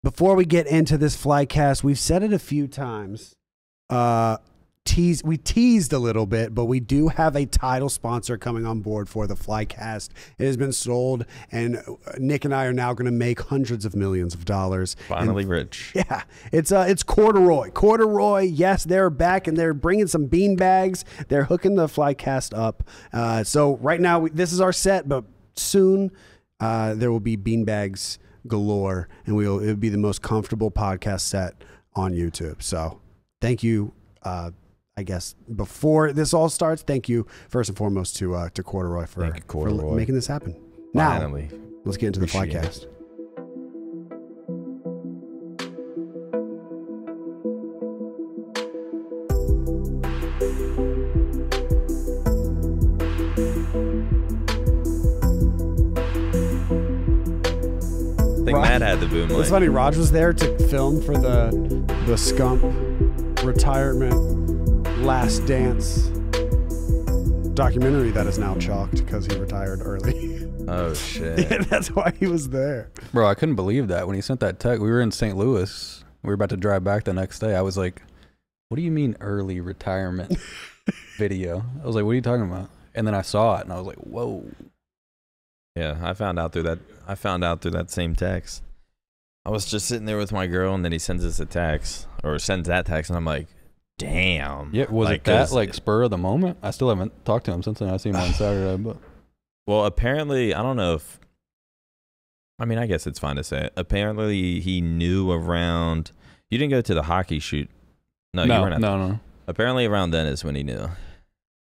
before we get into this Flycast, we've said it a few times. We teased a little bit, but we do have a title sponsor coming on board for the Flycast. It has been sold, and Nick and I are now going to make hundreds of millions of dollars. Finally rich. Yeah, it's Corduroy. Corduroy, yes, they're back, and they're bringing some bean bags. They're hooking the Flycast up. So right now, this is our set, but soon there will be bean bags galore, and it'll be the most comfortable podcast set on YouTube. So thank you. I guess before this all starts, thank you first and foremost to Corduroy for making this happen. Finally. Now, let's get into the Flycast. I think Matt had the boom light. It's funny, Raj was there to film for the Scump retirement Last Dance documentary that is now chalked because he retired early. Oh shit. Yeah, that's why he was there. Bro, I couldn't believe that when he sent that text. We were in St. Louis. We were about to drive back the next day. I was like, what do you mean early retirement video? I was like, what are you talking about? And then I saw it and I was like, whoa. Yeah, I found out through that same text. I was just sitting there with my girl, and then he sends us a text, or sends that text, and I'm like, damn. Yeah, was it that like spur of the moment? I still haven't talked to him since then. I seen him on Saturday, but well, apparently, I don't know if, I mean, I guess it's fine to say it. Apparently, he knew around. You didn't go to the hockey shoot. No, you weren't. No. Apparently, around then is when he knew.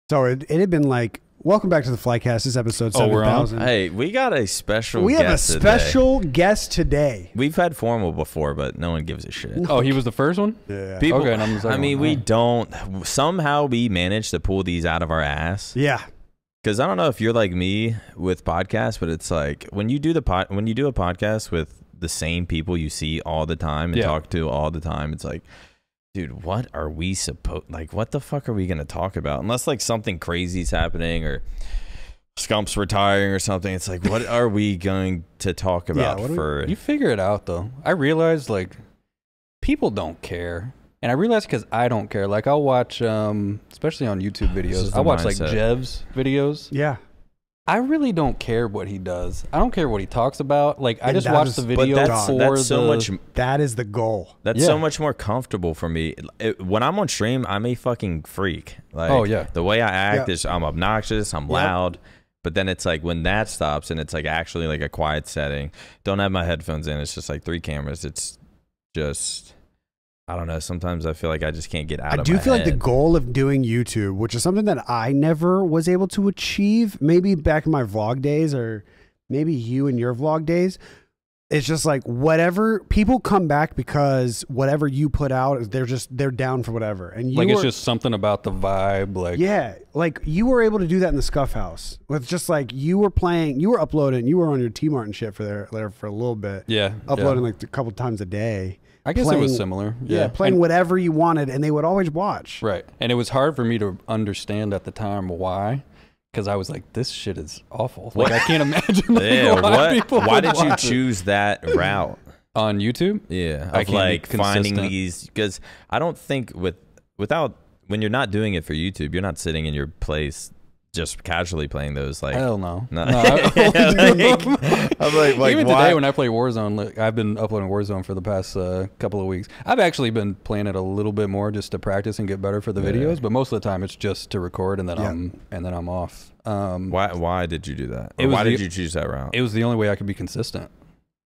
So it had been like, welcome back to the Flycast. This is episode 7000. Hey, we got a special. We have a special guest today. We've had formal before, but no one gives a shit. No. Oh, he was the first one? Yeah. People, okay, and I'm the second I mean, one. we don't. Somehow we managed to pull these out of our ass. Yeah. Because I don't know if you're like me with podcasts, but it's like when you do a podcast with the same people you see all the time and talk to all the time, it's like, dude, what are we what the fuck are we gonna talk about? Unless like something crazy's happening or Scump's retiring or something, it's like, what are we going to talk about You figure it out though. I realized like people don't care. And I realized because I don't care. Like I'll watch especially on YouTube videos, I watch like Jev's videos. Yeah. I really don't care what he does. I don't care what he talks about. Like I just watch the video That is the goal. That's so much more comfortable for me. When I'm on stream, I'm a fucking freak. Like, oh yeah, the way I act is I'm obnoxious, I'm loud. But then it's like when that stops and it's like actually like a quiet setting, don't have my headphones in. It's just like 3 cameras. It's just, I don't know. Sometimes I feel like I just can't get out of my head. I do feel like the goal of doing YouTube, which is something that I never was able to achieve, maybe back in my vlog days or maybe you in your vlog days, it's just like whatever, people come back because whatever you put out, they're down for whatever. And like it's just something about the vibe. Like, yeah, like you were able to do that in the Scuff House with just like you were uploading, you were on your T-Mart shit for there for a little bit. Yeah. Uploading like a couple times a day. I guess it was similar. Yeah, playing whatever you wanted, and they would always watch. Right, and it was hard for me to understand at the time why, because I was like, "This shit is awful." Like, I can't imagine. Like, why did you choose that route on YouTube? Yeah, of like finding these, because I don't think without when you're not doing it for YouTube, you're not sitting in your place just casually playing those. Like, hell no. No. I'm like even today when I play Warzone, like, I've been uploading Warzone for the past couple of weeks. I've actually been playing it a little bit more just to practice and get better for the videos, but most of the time it's just to record and then I'm off. Why did you do that? Why did you choose that route? It was the only way I could be consistent.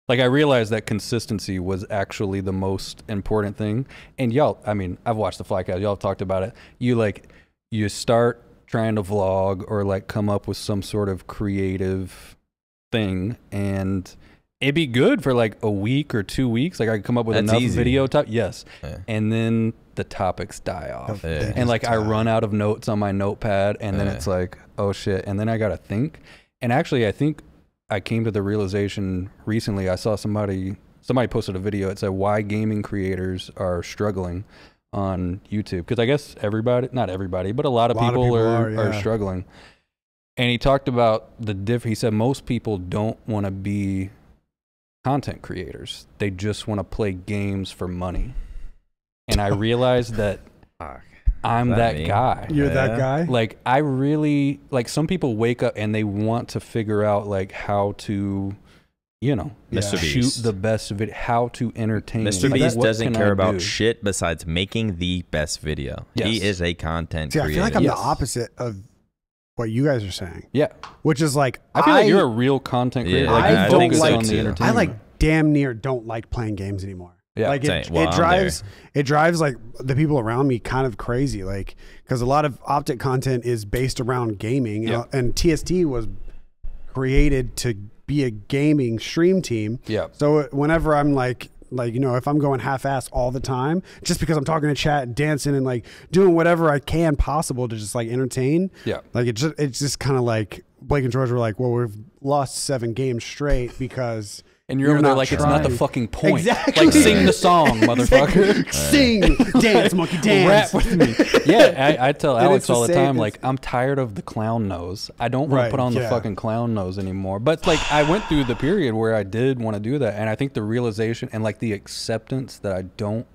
Like I realized that consistency was actually the most important thing. And y'all, I mean, I've watched the Flycast. Y'all have talked about it. You start trying to vlog or like come up with some sort of creative thing, and it'd be good for like a week or 2 weeks. Like I could come up with enough video and then the topics die off, and like I run out of notes on my notepad, and then it's like, oh shit, and then I gotta think. And actually, I think I came to the realization recently. I saw somebody posted a video. It said why gaming creators are struggling on YouTube, because I guess not everybody, but a lot of people are struggling. And he talked about he said most people don't want to be content creators. They just want to play games for money. And I realized that I'm that guy. You're that guy? Like, I really, like, some people wake up and they want to figure out, like, how to, you know, shoot the best video, how to entertain. Mr. Beast doesn't care about shit besides making the best video. Yes. He is a content creator. I feel like I'm the opposite of what you guys are saying. Yeah. Which is like, I feel like you're a real content creator. Yeah, like, I don't think so like too. the entertainment. I like damn near don't like playing games anymore. Yeah. Like it drives like the people around me kind of crazy. Like, because a lot of Optic content is based around gaming, and TST was created to be a gaming stream team. Yeah. So whenever I'm like, you know, if I'm going half-ass all the time, just because I'm talking to chat and dancing and like doing whatever I can possible to just like entertain. Yeah. Like it's just kind of like Blake and George were like, well, we've lost 7 games straight because. And you're over there like, it's not the fucking point. Exactly. Like, sing the song, motherfucker. Sing, dance, monkey, dance. Rap with me. Yeah, I tell Alex all the time, like, I'm tired of the clown nose. I don't want to put on the fucking clown nose anymore. But, like, I went through the period where I did want to do that. And I think the realization and, like, the acceptance that I don't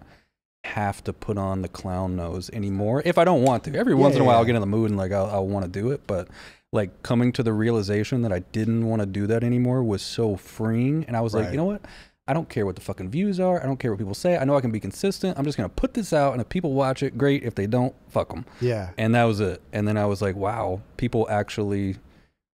have to put on the clown nose anymore if I don't want to. Every once in a while I'll get in the mood and, like, I'll want to do it. But like, coming to the realization that I didn't want to do that anymore was so freeing. And I was like, you know what? I don't care what the fucking views are. I don't care what people say. I know I can be consistent. I'm just going to put this out, and if people watch it, great. If they don't, fuck them. Yeah. And that was it. And then I was like, wow, people actually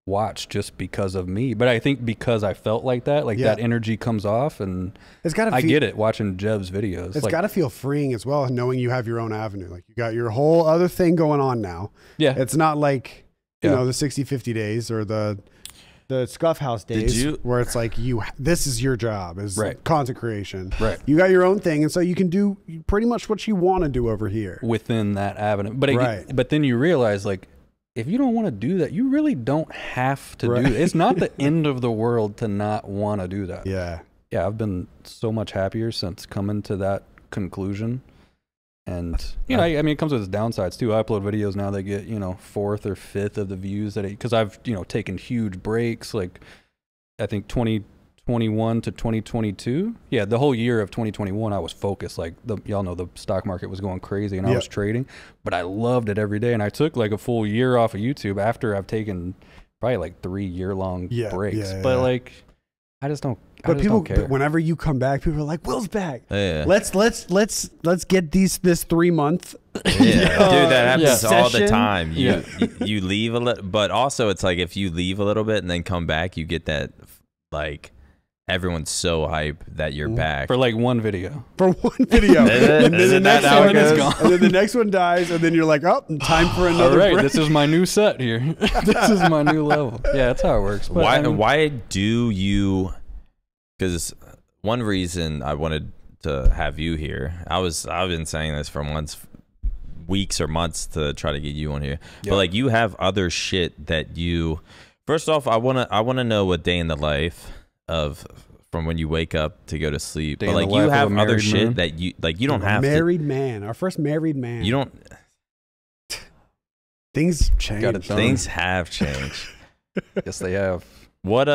watch just because of me. But I think because I felt like that, like that energy comes off, and it's gotta I get it watching Jeb's videos. It's like, got to feel freeing as well, knowing you have your own avenue. Like, you got your whole other thing going on now. Yeah. It's not like, you know, the 60-50 days or the Scuff House days where it's like, this is your job, is content creation. Right. You got your own thing, and so you can do pretty much what you want to do over here within that avenue. But but then you realize, like, if you don't want to do that, you really don't have to do it. It's not the end of the world to not want to do that. Yeah. Yeah, I've been so much happier since coming to that conclusion. And, you know, I mean, it comes with its downsides too. I upload videos now that get, you know, 4th or 5th of the views because I've, you know, taken huge breaks. Like, I think 2021 to 2022. Yeah, the whole year of 2021, I was focused. Like, y'all know the stock market was going crazy and I was trading, but I loved it every day. And I took like a full year off of YouTube after I've taken probably like 3-year-long breaks. But like, I just don't. But people, don't care. Whenever you come back, people are like, "Will's back. Yeah. Let's get this 3-month." Yeah, dude, that happens all the session. time. You leave a little, but also it's like if you leave a little bit and then come back, you get that, like, everyone's so hype that you're back for like one video. For one video, and then the next one is gone. And then the next one dies, and then you're like, "Oh, time for another." All right, break. this is my new set here. This is my new level. Yeah, that's how it works. But why do you? Because one reason I wanted to have you here, I've been saying this for weeks or months to try to get you on here. But like, you have other shit that you. First off, I wanna know what day in the life of from when you wake up to go to sleep. But like, you have other shit that you like. You don't have married man. Our first married man. You don't. Things change. Things have changed. Yes, they have. What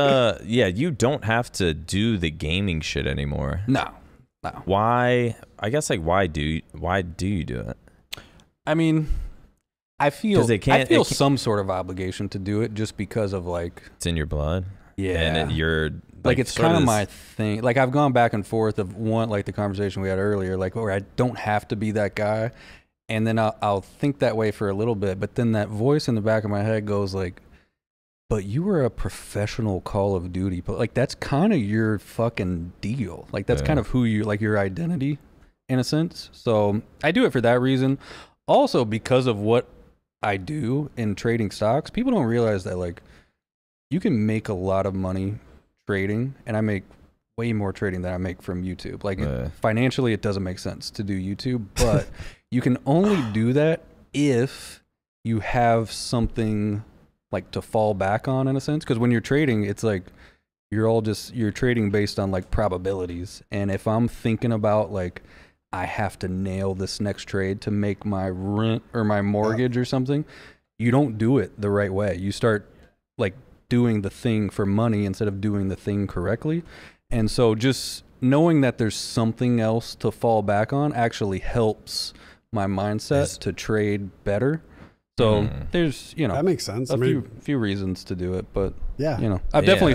you don't have to do the gaming shit anymore. No. Why? I guess, like, why do you do it? I mean, I feel some sort of obligation to do it just because of, like, it's in your blood. Yeah. And you're like it's kind of my thing. Like, I've gone back and forth of like the conversation we had earlier, like, where I don't have to be that guy. And then I'll think that way for a little bit, but then that voice in the back of my head goes like, but you were a professional Call of Duty, but like, that's kind of your fucking deal. Like, that's kind of who you, like, your identity in a sense. So I do it for that reason. Also, because of what I do in trading stocks, people don't realize that, like, you can make a lot of money trading, and I make way more trading than I make from YouTube. Like, financially, it doesn't make sense to do YouTube, but you can only do that if you have something like to fall back on, in a sense. Because when you're trading, it's like you're trading based on like probabilities. And if I'm thinking about like, I have to nail this next trade to make my rent or my mortgage or something, you don't do it the right way. You start like doing the thing for money instead of doing the thing correctly. And so just knowing that there's something else to fall back on actually helps my mindset to trade better. So there's, you know, that makes sense. A few reasons to do it, but yeah, you know, I've definitely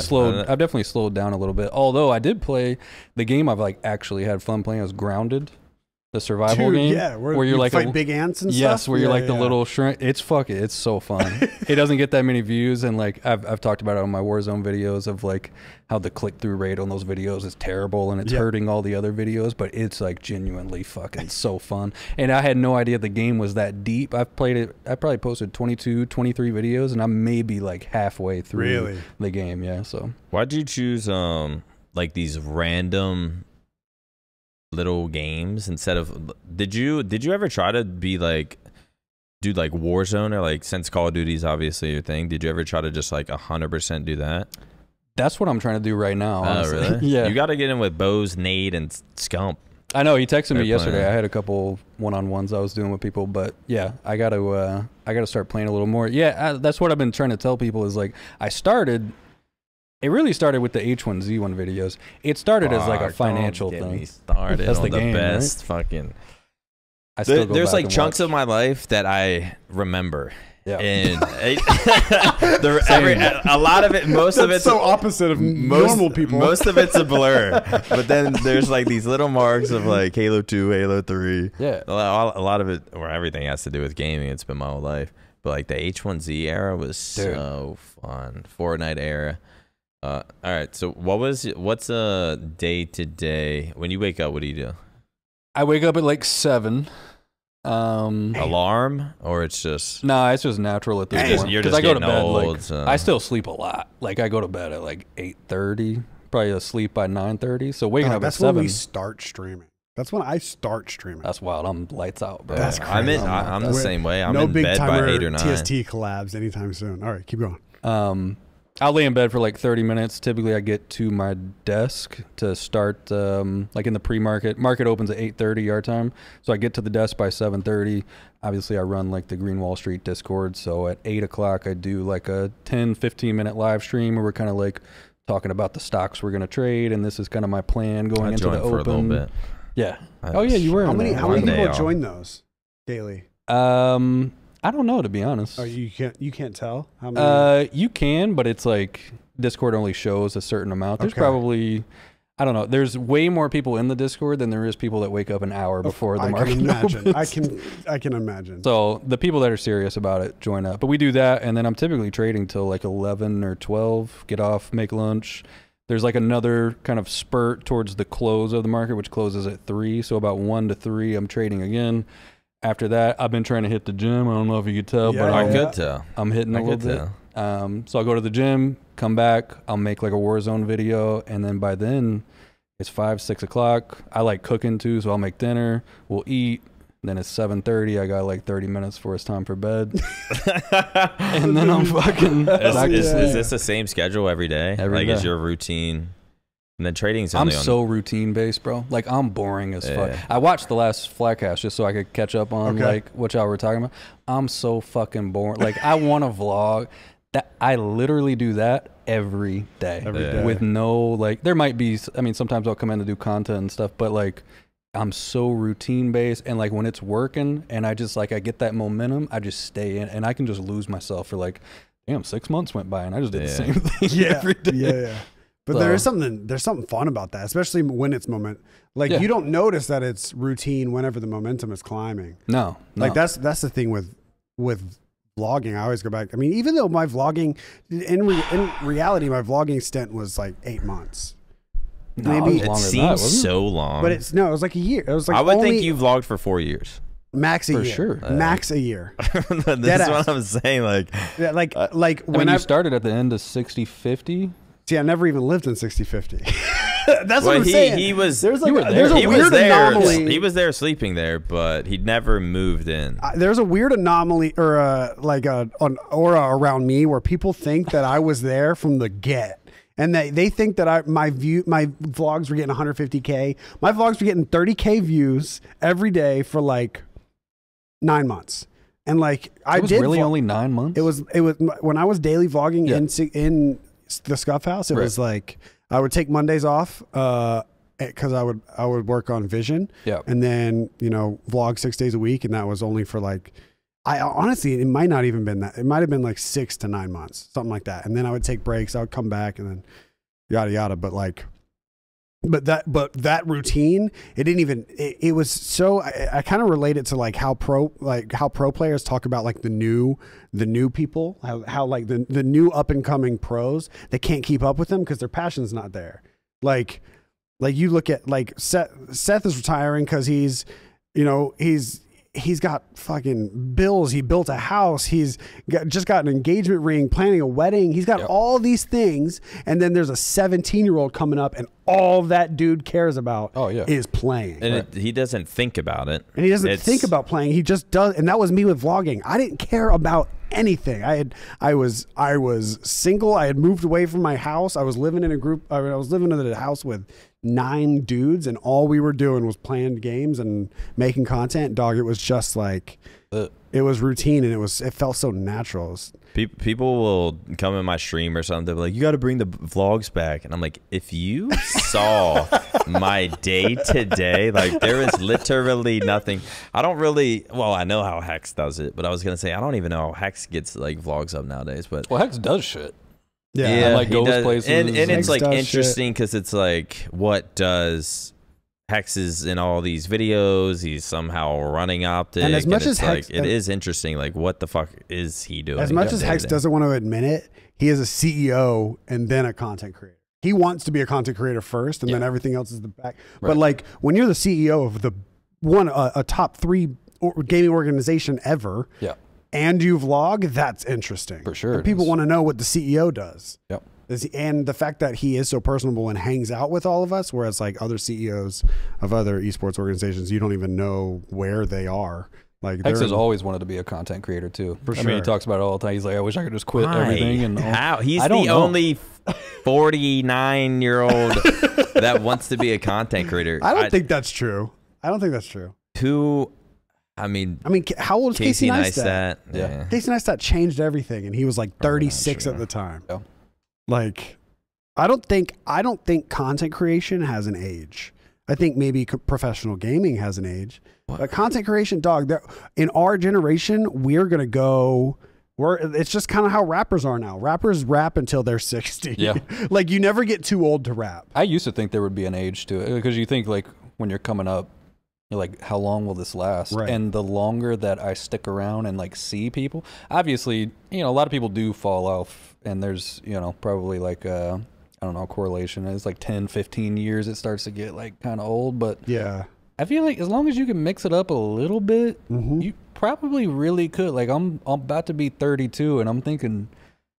slowed down a little bit. Although I did play the game I've like actually had fun playing was Grounded, the survival game. Yeah, where you're you like fight big ants and stuff. Yes, where you're like the little shrimp. It's so fun. It doesn't get that many views, and like I've talked about it on my Warzone videos of like how the click-through rate on those videos is terrible and it's hurting all the other videos, but it's like genuinely fucking so fun. And I had no idea the game was that deep. I've played it. I probably posted 22, 23 videos, and I'm maybe like halfway through the game. Yeah. So why'd you choose like these random little games instead of did you ever try to be like do like Warzone, or like, since Call of Duty's obviously your thing, did you ever try to just like 100% do that? That's what I'm trying to do right now. Honestly. Oh, really? Yeah. You got to get in with Bose, Nate, and Scump. I know he texted me yesterday. I had a couple one-on-ones I was doing with people, but yeah, I got to start playing a little more. Yeah, that's what I've been trying to tell people is like it really started with the H1Z1 videos. It started as like a financial thing. Me started that's on the game, best right? fucking. I still There's like chunks of my life that I remember. Yeah. And a lot of it, most of it's so opposite of normal people. Most of it's a blur, but then there's like these little marks of like Halo 2, Halo 3. Yeah. A lot of it, or everything has to do with gaming. It's been my whole life. But like the H1Z era was so fun. Fortnite era. All right. So what's a day to day when you wake up? What do you do? I wake up at like 7. Alarm, or it's just it's just natural at this point. You're just I go to getting bed old, like so. I still sleep a lot. Like I go to bed at like 8:30, probably asleep by 9:30. So waking up at 7. That's when we start streaming. That's when I start streaming. That's wild. I'm lights out, bro. That's crazy. I'm the same way. I'm no in big bed by 8 or 9. TST collabs anytime soon. All right, keep going. I'll lay in bed for like 30 minutes. Typically, I get to my desk to start, like in the pre-market. Market opens at 8:30 our time. So I get to the desk by 7:30. Obviously, I run like the Green Wall Street Discord. So at 8 o'clock, I do like a 10, 15-minute live stream where we're kind of like talking about the stocks we're going to trade. And this is kind of my plan going into the open. For a little bit. Yeah. You were. How many people join those daily? I don't know, to be honest. Oh, you can't tell how many? You can, but it's like Discord only shows a certain amount. There's probably, I don't know. There's way more people in the Discord than there is people that wake up an hour before the market opens. I can imagine. So the people that are serious about it join up. But we do that, and then I'm typically trading till like 11 or 12. Get off, make lunch. There's like another kind of spurt towards the close of the market, which closes at 3. So about 1 to 3, I'm trading again. After that, I've been trying to hit the gym. I don't know if you could tell, but I could tell. I'm hitting a little bit. So I'll go to the gym, come back, I'll make like a Warzone video, and then by then it's 5, 6 o'clock. I like cooking too, so I'll make dinner. We'll eat. Then it's 7:30. I got like 30 minutes before it's time for bed, and then I'm fucking. Is this the same schedule every day? Every day. Is your routine? And then trading's I'm so routine based, bro. Like I'm boring as fuck. I watched the last Flatcast just so I could catch up on like what y'all were talking about. I'm so fucking boring. Like I want to vlog. That I literally do that every day. With no like. There might be. I mean, sometimes I'll come in to do content and stuff, but like I'm so routine based, and like when it's working, and I just like I get that momentum, I just stay in, and I can just lose myself for like, damn, 6 months went by, and I just did the same thing every day. Yeah. But there's something fun about that, especially when it's like you don't notice that it's routine whenever the momentum is climbing. No. Like that's the thing with vlogging. I always go back. I mean, even though my vlogging in reality, my vlogging stint was like 8 months. Maybe it seems so long. But it was like a year. It was like I would think you vlogged for 4 years. Max a year. Sure. Max a year. That's what I'm saying. Like when you started at the end of 60/50. See, I never even lived in 60/50. That's what I'm saying. He was. There's a weird anomaly. He was there sleeping there, but he never moved in. There's a weird anomaly, or an aura around me where people think that I was there from the get, and they think that my vlogs were getting 150K. My vlogs were getting 30K views every day for like 9 months. And like I did really only 9 months. It was when I was daily vlogging in the Scuff House. It was like I would take Mondays off because I would work on Vision. Yeah. And then, you know, vlog 6 days a week. And that was only for like, I honestly, it might not even been that. It might have been like 6 to 9 months, something like that. And then I would take breaks. I would come back and then yada, yada. But like, but that routine, it didn't even, it was so, I kind of relate it to like how pro players talk about like the new people, how like the new up and coming pros, they can't keep up with them because their passion's not there. Like you look at like Seth is retiring because he's got fucking bills. He built a house. He's just got an engagement ring, planning a wedding. He's got all these things. And then there's a 17-year-old coming up and all that dude cares about is playing. And he doesn't think about it. And he doesn't think about playing. He just does. And that was me with vlogging. I didn't care about anything. I was single. I had moved away from my house. I was living in a group. I was living in a house with 9 dudes, and all we were doing was playing games and making content. Dog, it was just like it was routine, and it felt so natural. People will come in my stream or something, they'll be like, you got to bring the vlogs back. And I'm like, if you saw my day to day, like there is literally nothing. I don't really, well, I know how Hex does it, but I was going to say, I don't even know how Hex gets like vlogs up nowadays. But well, Hex does shit. Yeah, like goes places. And it's like interesting because it's like, what does Hex is in all these videos? He's somehow running Optic, and as much as Hex, like, it is interesting. Like, what the fuck is he doing? As much as Hex doesn't want to admit it, he is a CEO and then a content creator. He wants to be a content creator first, and then everything else is the back. Right. But like when you're the CEO of a top 3 gaming organization ever, and you vlog, that's interesting. For sure. And people want to know what the CEO does. Yep. And the fact that he is so personable and hangs out with all of us, whereas like other CEOs of other esports organizations, you don't even know where they are. Like Hex has always wanted to be a content creator too. For sure. I mean, he talks about it all the time. He's like, I wish I could just quit everything. And how? He's the only 49-year-old that wants to be a content creator. I don't think that's true. I don't think that's true. I mean, how old is Casey Neistat? Yeah. Casey Neistat changed everything, and he was like 36 at the time. Yeah. Like, I don't think content creation has an age. I think maybe professional gaming has an age. What? But content creation, dog, in our generation, we're gonna go. It's just kind of how rappers are now. Rappers rap until they're 60. Yeah. Like you never get too old to rap. I used to think there would be an age to it because you think like when you're coming up, you're like, how long will this last? Right. And the longer that I stick around and like see people, obviously, you know, a lot of people do fall off, and there's, you know, probably like I don't know, correlation. It's like 10, 15 years it starts to get like kind of old, but yeah. I feel like as long as you can mix it up a little bit, you probably really could. Like I'm about to be 32 and I'm thinking,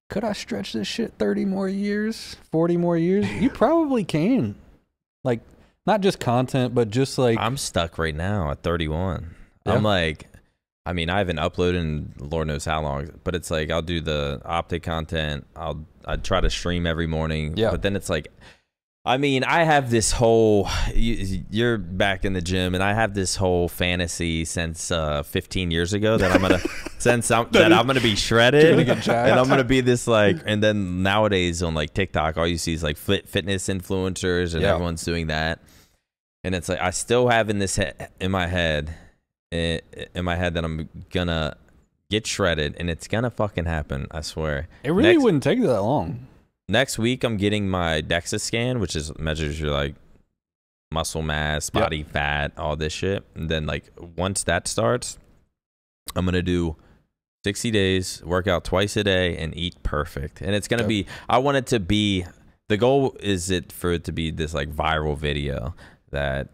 could I stretch this shit 30 more years, 40 more years? You probably can. Like not just content, but just like I'm stuck right now at 31. Yeah. I'm like, I mean, I haven't uploaded in Lord knows how long, but it's like I'll do the Optic content. I try to stream every morning, but then it's like, I mean, I have this whole, you're back in the gym, and I have this whole fantasy since 15 years ago that I'm going to be shredded, and I'm going to be this like, and then nowadays on like TikTok, all you see is like fitness influencers, and everyone's doing that. And it's like, I still have in my head that I'm going to get shredded, and it's going to fucking happen, I swear. It really wouldn't take that long. Next week, I'm getting my DEXA scan, which measures your like muscle mass, body fat, all this shit. And then like once that starts, I'm gonna do 60 days, work out twice a day, and eat perfect. And it's gonna be. I want it to be. The goal is for it to be this like viral video that,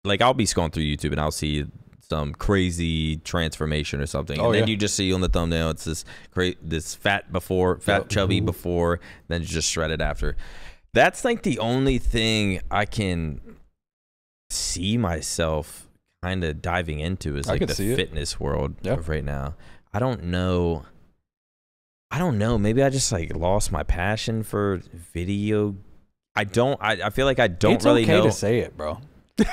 like, I'll be scrolling through YouTube and I'll see some crazy transformation or something, and then you just see on the thumbnail it's this fat chubby before, then just shredded after. That's like the only thing I can see myself kind of diving into is like the fitness world of right now. I don't know. Maybe I just like lost my passion for video. I feel like I don't really know. It's okay to say it, bro.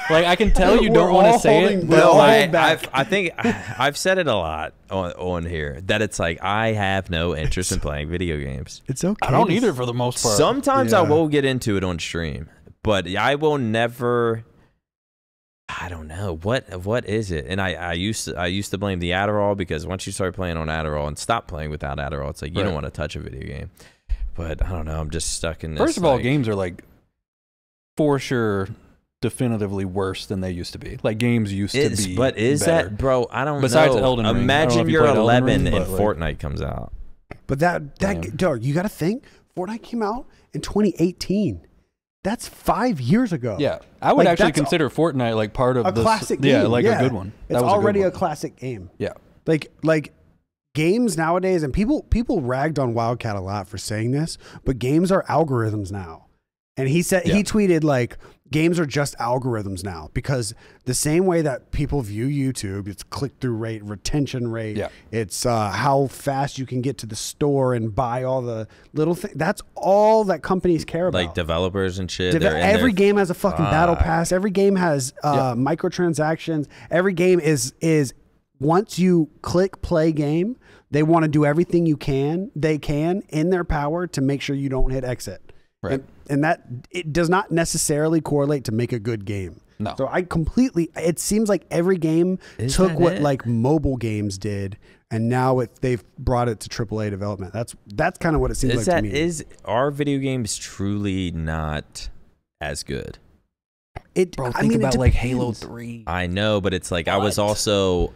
Like I can tell you don't want to say it, but No, like, I think I've said it a lot on here that it's like I have no interest in playing video games. It's okay. I don't either for the most part. Sometimes I Yeah. will get into it on stream, but I will never. I don't know what is it, and I used to blame the Adderall, because once you start playing on Adderall and stop playing without Adderall, it's like you don't want to touch a video game. But I don't know, I'm just stuck in this. First of all, games are like for sure definitively worse than they used to be. Like games used to be. But is better. that, bro? I don't Besides know. Elden Ring. I don't know Imagine if you you're played Elden 11 Ring, and but, like- Fortnite comes out. But dog, you got to think. Fortnite came out in 2018. That's 5 years ago. Yeah, I would Like, actually that's consider Fortnite like part of a this, classic game. Yeah, like a good one. It's That was already a a good one. classic game. Yeah, Like games nowadays, and people ragged on Wildcat a lot for saying this, but games are algorithms now. And he said he tweeted like games are just algorithms now, because the same way that people view YouTube, it's click-through rate, retention rate, it's how fast you can get to the store and buy all the little things. That's all that companies care about. Like developers and shit. Every game has a fucking battle pass. Every game has microtransactions. Every game is once you click play game, they want to do everything they can in their power to make sure you don't hit exit. Right. And that it does not necessarily correlate to make a good game. No. So it seems like every game took what like mobile games did, and now they've brought it to AAA development. That's kind of what it seems like to me. Are video games truly not as good? bro. Think about like Halo 3. I know, but it's like I was also.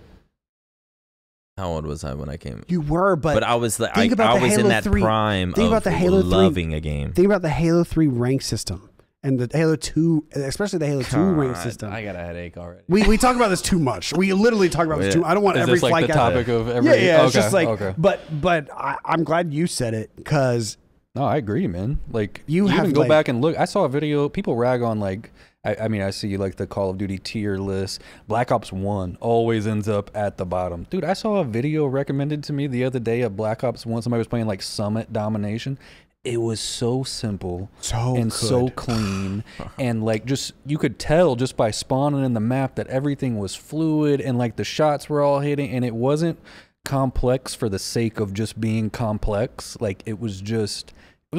How old was I when I came? You were, but I was like, think about I the was Halo in that 3 prime think about of the Halo 3 loving a game. Think about the Halo 3 rank system and the Halo 2, especially the Halo 2 rank system. I got a headache already. We talk about this too much. We literally talk about this too. I don't want Is every this like the flight topic of every? Yeah. It's Okay, just like, okay. but I'm glad you said it, because No, I agree, man. Like You you have, can go like- back and look. I saw a video. People rag on like. I mean, I see like the Call of Duty tier list. Black Ops 1 always ends up at the bottom. Dude, I saw a video recommended to me the other day of Black Ops 1. Somebody was playing like Summit Domination. It was so simple and so clean. And like just, you could tell just by spawning in the map that everything was fluid and like the shots were all hitting, and it wasn't complex for the sake of just being complex. Like it was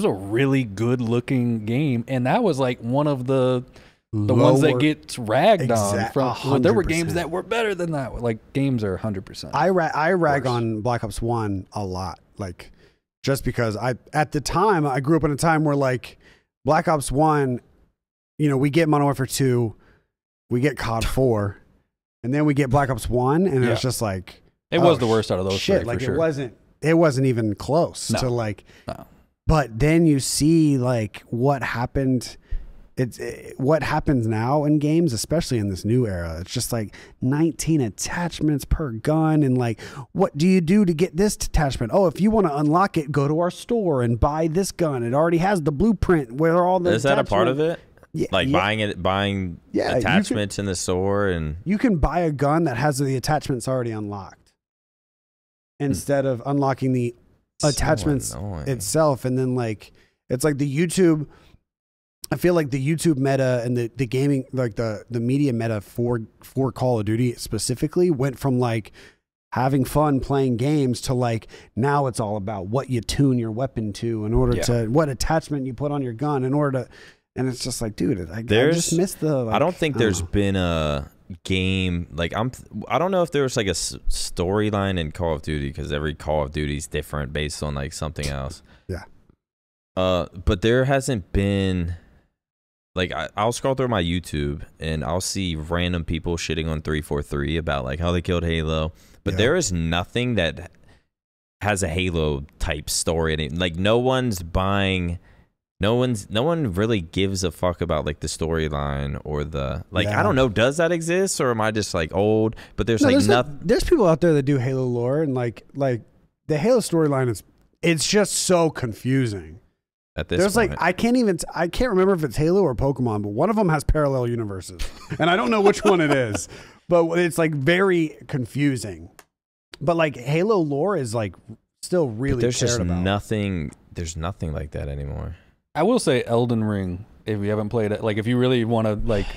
a really good looking game. And that was like one of the ones that gets ragged on. Well, there were games that were better than that. Like games are 100%. I rag on Black Ops 1 a lot, like just because at the time I grew up in a time where like Black Ops 1, we get Modern Warfare 2, we get COD 4, and then we get Black Ops 1, and it's just like it was the worst out of those shit. three, Like for sure. it wasn't even close to like. No. But then you see like what happened. What happens now in games, especially in this new era. It's just like 19 attachments per gun, and like, what do you do to get this attachment? Oh, if you want to unlock it, go to our store and buy this gun. It already has the blueprint where all the. Is that a part of it? Yeah, like buying attachments in the store, and you can buy a gun that has the attachments already unlocked instead of unlocking the attachments itself. And then like it's like the YouTube. I feel like the YouTube meta and the gaming, like the media meta for Call of Duty specifically, went from like having fun playing games to like now it's all about what you tune your weapon to in order to what attachment you put on your gun in order to, and it's just like, dude, I just missed the. Like, I don't think there's been a game like I don't know if there's like a storyline in Call of Duty, because every Call of Duty is different based on like something else. Yeah. But there hasn't been. Like I'll scroll through my YouTube and I'll see random people shitting on 343 about like how they killed Halo, but there is nothing that has a Halo type story. Like no one really gives a fuck about like the storyline or the like. I don't know. Does that exist, or am I just like old? But there's nothing. There's people out there that do Halo lore, and like the Halo storyline it's just so confusing. At this There's point. like I can't remember if it's Halo or Pokemon, but one of them has parallel universes, and I don't know which one it is, but it's like very confusing. But like Halo lore is like still really. There's just about. nothing. There's nothing like that anymore. I will say Elden Ring. If you haven't played it, like if you really want to like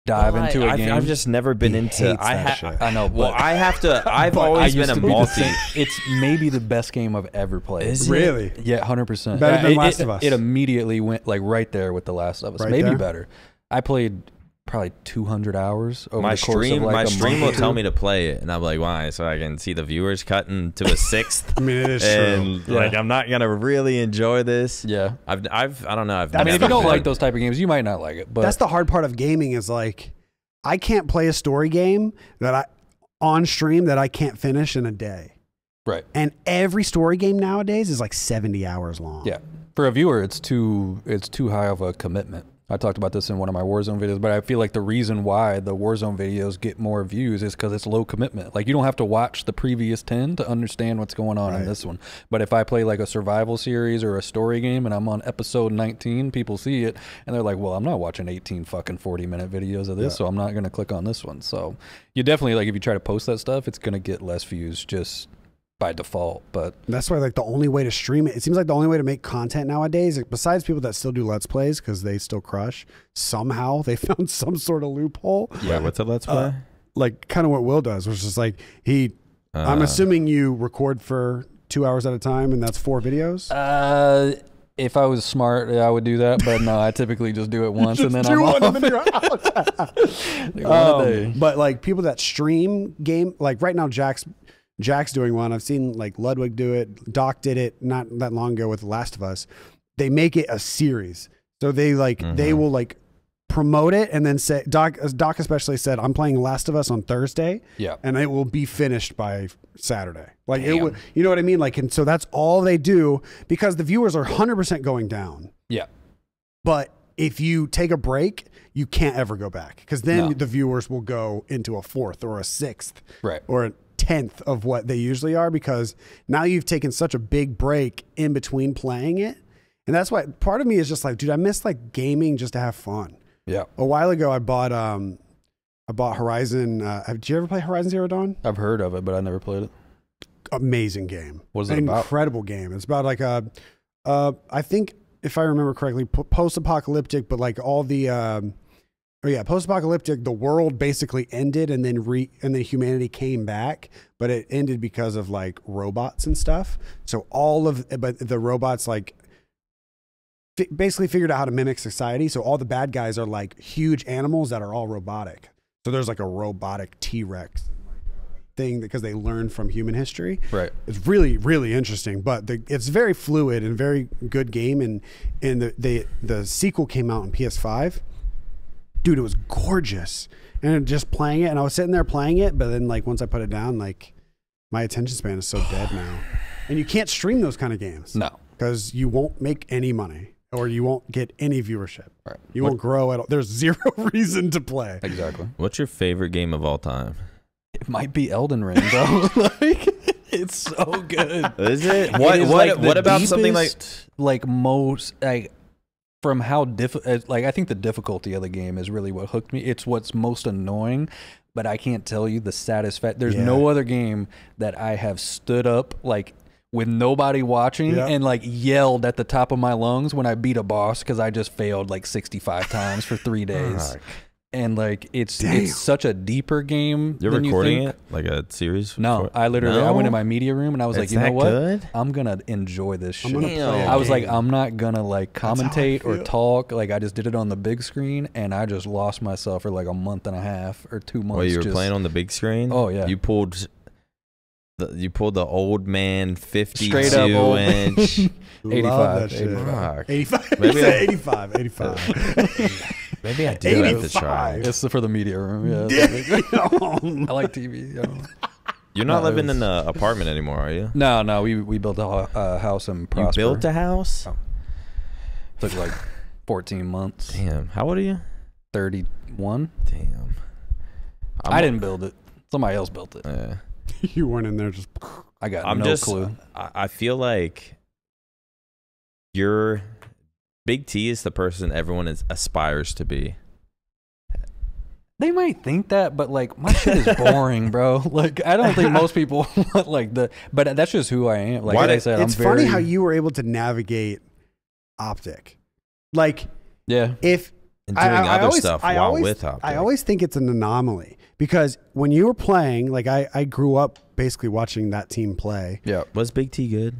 dive into a game. I've just never been into. I know. Well, I have to. I've always been a multi. It's maybe the best game I've ever played. Is it? Really? Yeah, 100%. Better than Last of Us. It immediately went like right there with The Last of Us. Right maybe there? better. I played probably 200 hours over My the course stream, of like my a stream month will or tell two. me to play it, and I'm like, why? So I can see the viewers cutting to a sixth. I mean, it is And true. like, I'm not gonna really enjoy this. Yeah. I don't know. I mean, if you never don't been- like those type of games, you might not like it. But That's the hard part of gaming is like, I can't play a story game on stream that I can't finish in a day. right. And every story game nowadays is like 70 hours long. Yeah. For a viewer, it's too high of a commitment. I talked about this in one of my Warzone videos, but I feel like the reason why the Warzone videos get more views is because it's low commitment. Like, you don't have to watch the previous 10 to understand what's going on in this one. But if I play like a survival series or a story game and I'm on episode 19, people see it and they're like, well, I'm not watching 18 fucking 40-minute videos of this, so I'm not going to click on this one. So you definitely, like, if you try to post that stuff, it's going to get less views just by default. But That's why like the only way to stream it seems like the only way to make content nowadays, like, besides people that still do Let's Plays because they still crush, somehow they found some sort of loophole. Wait, what's a let's play? Like kind of what Will does, which is like I'm assuming you record for 2 hours at a time and that's 4 videos. if I was smart, I would do that. But no, I typically just do it once and then I'm off. And then you're out. Do one a day. But like people that stream game, like right now Jack's doing one. I've seen like Ludwig do it. Doc did it not that long ago with The Last of Us. They make it a series. So they like they will like promote it and then say Doc especially said, I'm playing Last of Us on Thursday. Yeah. And it will be finished by Saturday. Like it would, you know what I mean? Like, and so that's all they do because the viewers are 100% going down. Yeah. But if you take a break, you can't ever go back because then the viewers will go into a 4th or a 6th Right. or a 10th of what they usually are because now you've taken such a big break in between playing it. And that's why part of me is just like, dude, I miss like gaming just to have fun. Yeah. A while ago, I bought Horizon. Did you ever play Horizon Zero Dawn? I've heard of it, but I never played it. Amazing game. What is it about? Incredible game. It's about like I think if I remember correctly, post-apocalyptic, but like all the post-apocalyptic. The world basically ended, and then humanity came back, but it ended because of like robots and stuff. So but the robots like basically figured out how to mimic society. So all the bad guys are like huge animals that are all robotic. So there's like a robotic T-Rex thing because they learned from human history. Right. It's really, really interesting, but it's very fluid and very good game. And the sequel came out on PS5. Dude, it was gorgeous. And just playing it, and I was sitting there playing it, but then like once I put it down, like my attention span is so dead now. And you can't stream those kind of games. No. Because you won't make any money or you won't get any viewership. Right. You won't grow at all. There's zero reason to play. Exactly. What's your favorite game of all time? It might be Elden Ring, though. Like, it's so good. Is it? It What is, what like, the what about something like deepest, like most like from how like I think the difficulty of the game is really what hooked me. It's what's most annoying, but I can't tell you the satisfaction. There's no other game that I have stood up like with nobody watching and like yelled at the top of my lungs when I beat a boss because I just failed like 65 times for 3 days. And like it's such a deeper game. You're than recording you think. it like a series? No, I literally I went in my media room and I was like, It's you know that what? good? I'm gonna enjoy this shit. gonna play a I was like, game. I'm not gonna like how I commentate or feel. talk. Like I just did it on the big screen and I just lost myself for like a month and a half or 2 months. Well, you were just, playing on the big screen? Oh, yeah. You pulled the old man 52 Straight up old inch. 85, Love that shit. 85. 85. Maybe Maybe 85. 85. Maybe I do have to 85. try. It's for the media room. Yeah, Damn. I like TV. You know. You're not No, it living was- in an apartment anymore, are you? No, we built a house in You Prosper. built a house? Oh. Took like 14 months. Damn. How old are you? 31. Damn. I didn't build it. Somebody else built it. Yeah. You weren't in there just. I got I'm no just. clue. I feel like Big T is the person everyone aspires to be. They might think that, but like my shit is boring, bro. Like I don't think most people want like but that's just who I am. Like I said, It's I'm funny very, how you were able to navigate Optic. Like yeah. if and doing other stuff while with Optic. I always think it's an anomaly because when you were playing, like I grew up basically watching that team play. Yeah. Was Big T good?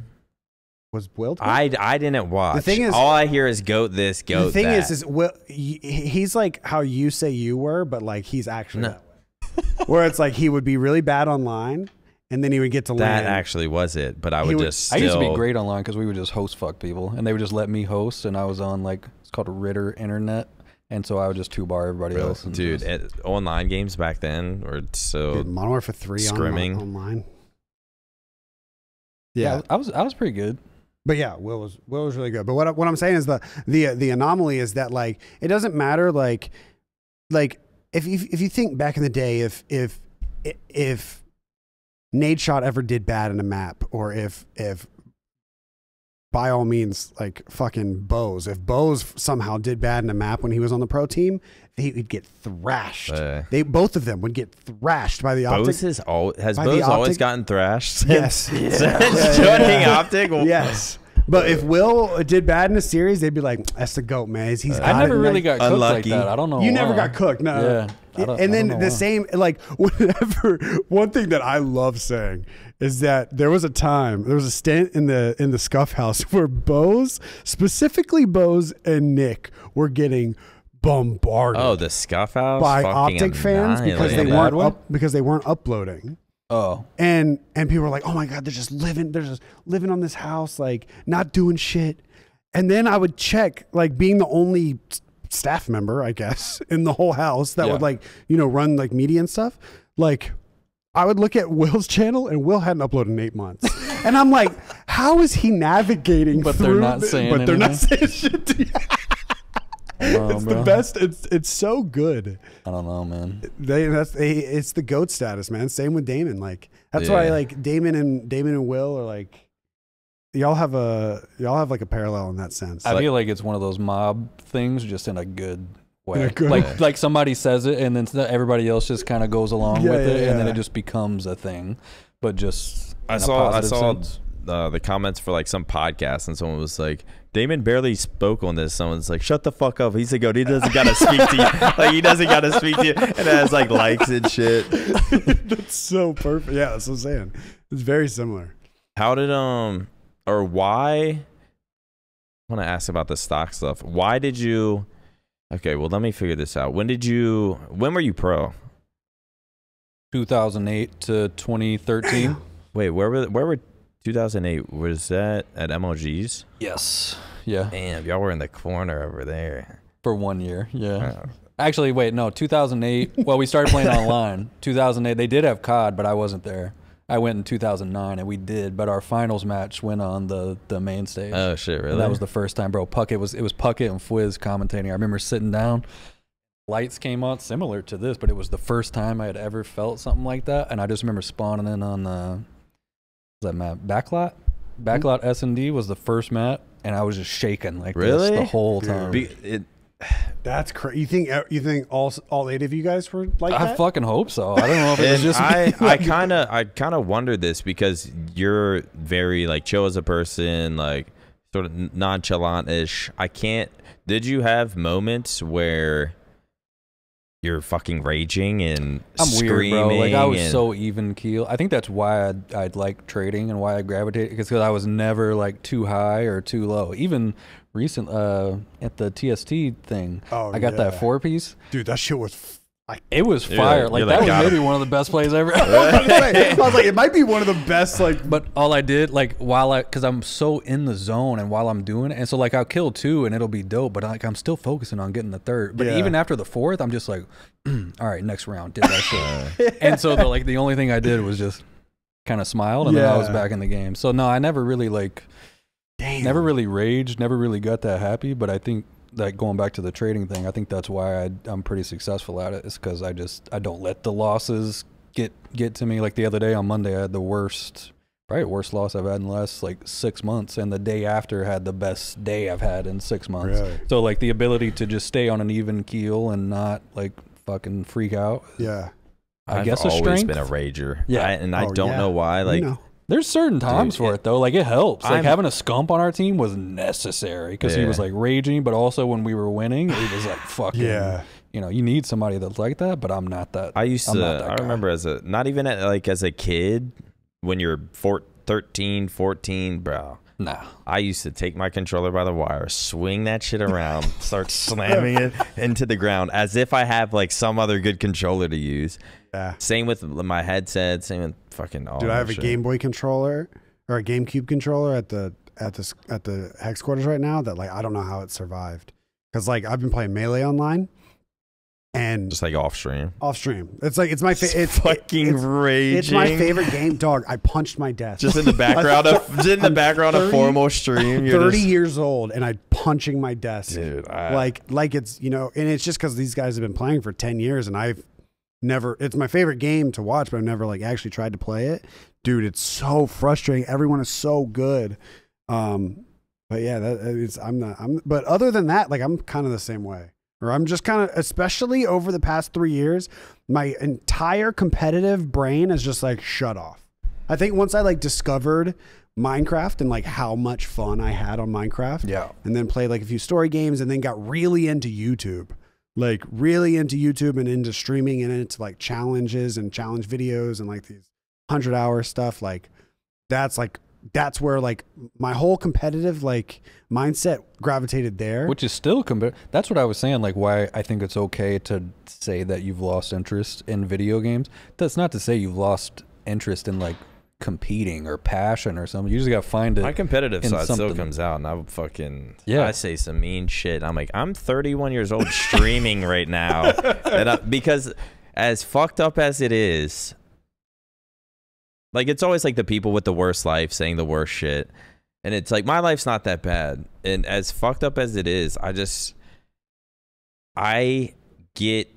Was Will? I didn't watch. The thing is, all I hear is goat this, goat that. The thing is Will, he's like how you say you were, but like he's actually that way. Where it's like he would be really bad online, and then he would get to land. That actually was it, but I would just still... I used to be great online because we would just host fuck people, and they would just let me host, and I was on like, it's called Ritter Internet, and so I would just two-bar everybody else. And dude, online games back then were so... Dude, Modern Warfare 3 scrimming. online. Yeah, I was pretty good. But yeah, Will was really good. But what I'm saying is the anomaly is that like it doesn't matter like if you think back in the day if Nadeshot ever did bad in a map, or if by all means like fucking Bose, if Bose somehow did bad in a map when he was on the pro team, he'd get thrashed. Both of them would get thrashed by the Optic. Bose has Bose always gotten thrashed? Yes. Joining Optic? Yes. But if Will did bad in a series, they'd be like, "That's the GOAT, man. He's I never really got cooked like that. I don't know. You never got cooked, no. Yeah. And then the same, like, whenever, one thing that I love saying is that there was a stint in the Scuff House where Bose, specifically Bose and Nick, were getting bombarded. Oh, the Scuff House by Optic fans because they weren't uploading. Oh, and people were like, "Oh my God, they're just living on this house, like not doing shit." And then I would check, like being the only staff member, I guess, in the whole house that would like run like media and stuff. Like I would look at Will's channel, and Will hadn't uploaded in 8 months, and I'm like, "How is he navigating?" But they're not saying. But they're not saying shit to you. It's the best. It's so good. I don't know, man. It's the GOAT status, man. Same with Damon. Like that's why like Damon and Will are like y'all have like a parallel in that sense. I feel like it's one of those mob things, just in a good way. Like somebody says it, and then everybody else just kind of goes along with it, and then it just becomes a thing. But just I saw the comments for like some podcast, and someone was like, Damon barely spoke on this. Someone's like, shut the fuck up. He's a GOAT. He doesn't got to speak to you. Like, he doesn't got to speak to you. And it has like likes and shit. That's so perfect. Yeah, that's what I'm saying. It's very similar. How did, or why, I want to ask about the stock stuff. Why did you, okay, well, let me figure this out. When were you pro? 2008 to 2013. Wait, where were 2008, was that at MLG's? Yes. Yeah. Damn, y'all were in the corner over there. For 1 year, yeah. Actually, wait, no, 2008, well, we started playing online. 2008, they did have COD, but I wasn't there. I went in 2009, and we did, but our finals match went on the main stage. Oh, shit, really? And that was the first time, bro. It was Puckett and Fwiz commentating. I remember sitting down, lights came on, similar to this, but it was the first time I had ever felt something like that, and I just remember spawning in on that map Backlot S&D was the first map, and I was just shaking like this the whole time. That's crazy. You think all 8 of you guys were like that? I fucking hope so. I don't know if it was just I kind of wondered this because you're very like chill as a person, like sort of nonchalant-ish. Did you have moments where you're fucking raging and screaming? Weird, bro. Like I was so even keel. I think that's why I'd like trading and why I gravitated, because I was never like too high or too low. Even recent at the TST thing, I got that 4-piece. Dude, that shit was it was fire. Like that was maybe one of the best plays ever. I was like, it might be one of the best. Like, but all I did, like, because I'm so in the zone and while I'm doing it, and so like I'll kill 2 and it'll be dope, but like I'm still focusing on getting the 3rd. But even after the 4th, I'm just like, all right, next round, did that shit. And so the only thing I did was just kind of smiled, and then I was back in the game. So no, I never really never really raged, never really got that happy. But I think, like, going back to the trading thing, I think that's why I'm pretty successful at it, is because I don't let the losses get to me. Like the other day on Monday, I had probably worst loss I've had in the last like 6 months, and the day after had the best day I've had in 6 months. Really? So like the ability to just stay on an even keel and not like fucking freak out. Yeah. I guess I've a always strength. been a rager. Yeah. I don't know why. Like There's certain times for it though. Like it helps. Like I'm- having a scump on our team was necessary because he was like raging, but also when we were winning, he was like fucking. Yeah. You know, you need somebody that's like that, but I'm not that. I used I'm to. not that I guy. remember not even as a kid when you're 13, 14, bro. Nah. I used to take my controller by the wire, swing that shit around, start slamming it into the ground as if I have like some other good controller to use. Yeah. Same with my headset. Same with fucking all. Dude, I that have a shit. Game Boy controller or a GameCube controller at the hex quarters right now that like I don't know how it survived because like I've been playing Melee online and Just like off stream. off stream. It's like it's my It's fucking raging. It's my favorite game, dog. I punched my desk. Just in the background of formal stream. You're 30 just, years old and I'm punching my desk. dude. Like it's, you know, and it's just because these guys have been playing for 10 years and I've never, it's my favorite game to watch, but I've never like actually tried to play it. Dude, it's so frustrating. Everyone is so good. But yeah, but other than that, like I'm kind of the same way. Or I'm just kind of, especially over the past 3 years, my entire competitive brain is just like shut off. I think once I like discovered Minecraft and like how much fun I had on Minecraft, Yeah. and then played like a few story games and then got really into YouTube, like really into YouTube and into streaming and into like challenges and challenge videos and like these 100-hour stuff. Like that's where like my whole competitive like mindset gravitated there. Which is still that's what I was saying, like why I think it's okay to say that you've lost interest in video games. That's not to say you've lost interest in like competing or passion or something. You just gotta find it. my competitive in side still something. comes out, and I fucking Yeah. I say some mean shit. I'm like, I'm 31 years old streaming right now, because as fucked up as it is, like it's always like the people with the worst life saying the worst shit, and it's like my life's not that bad, and as fucked up as it is, I get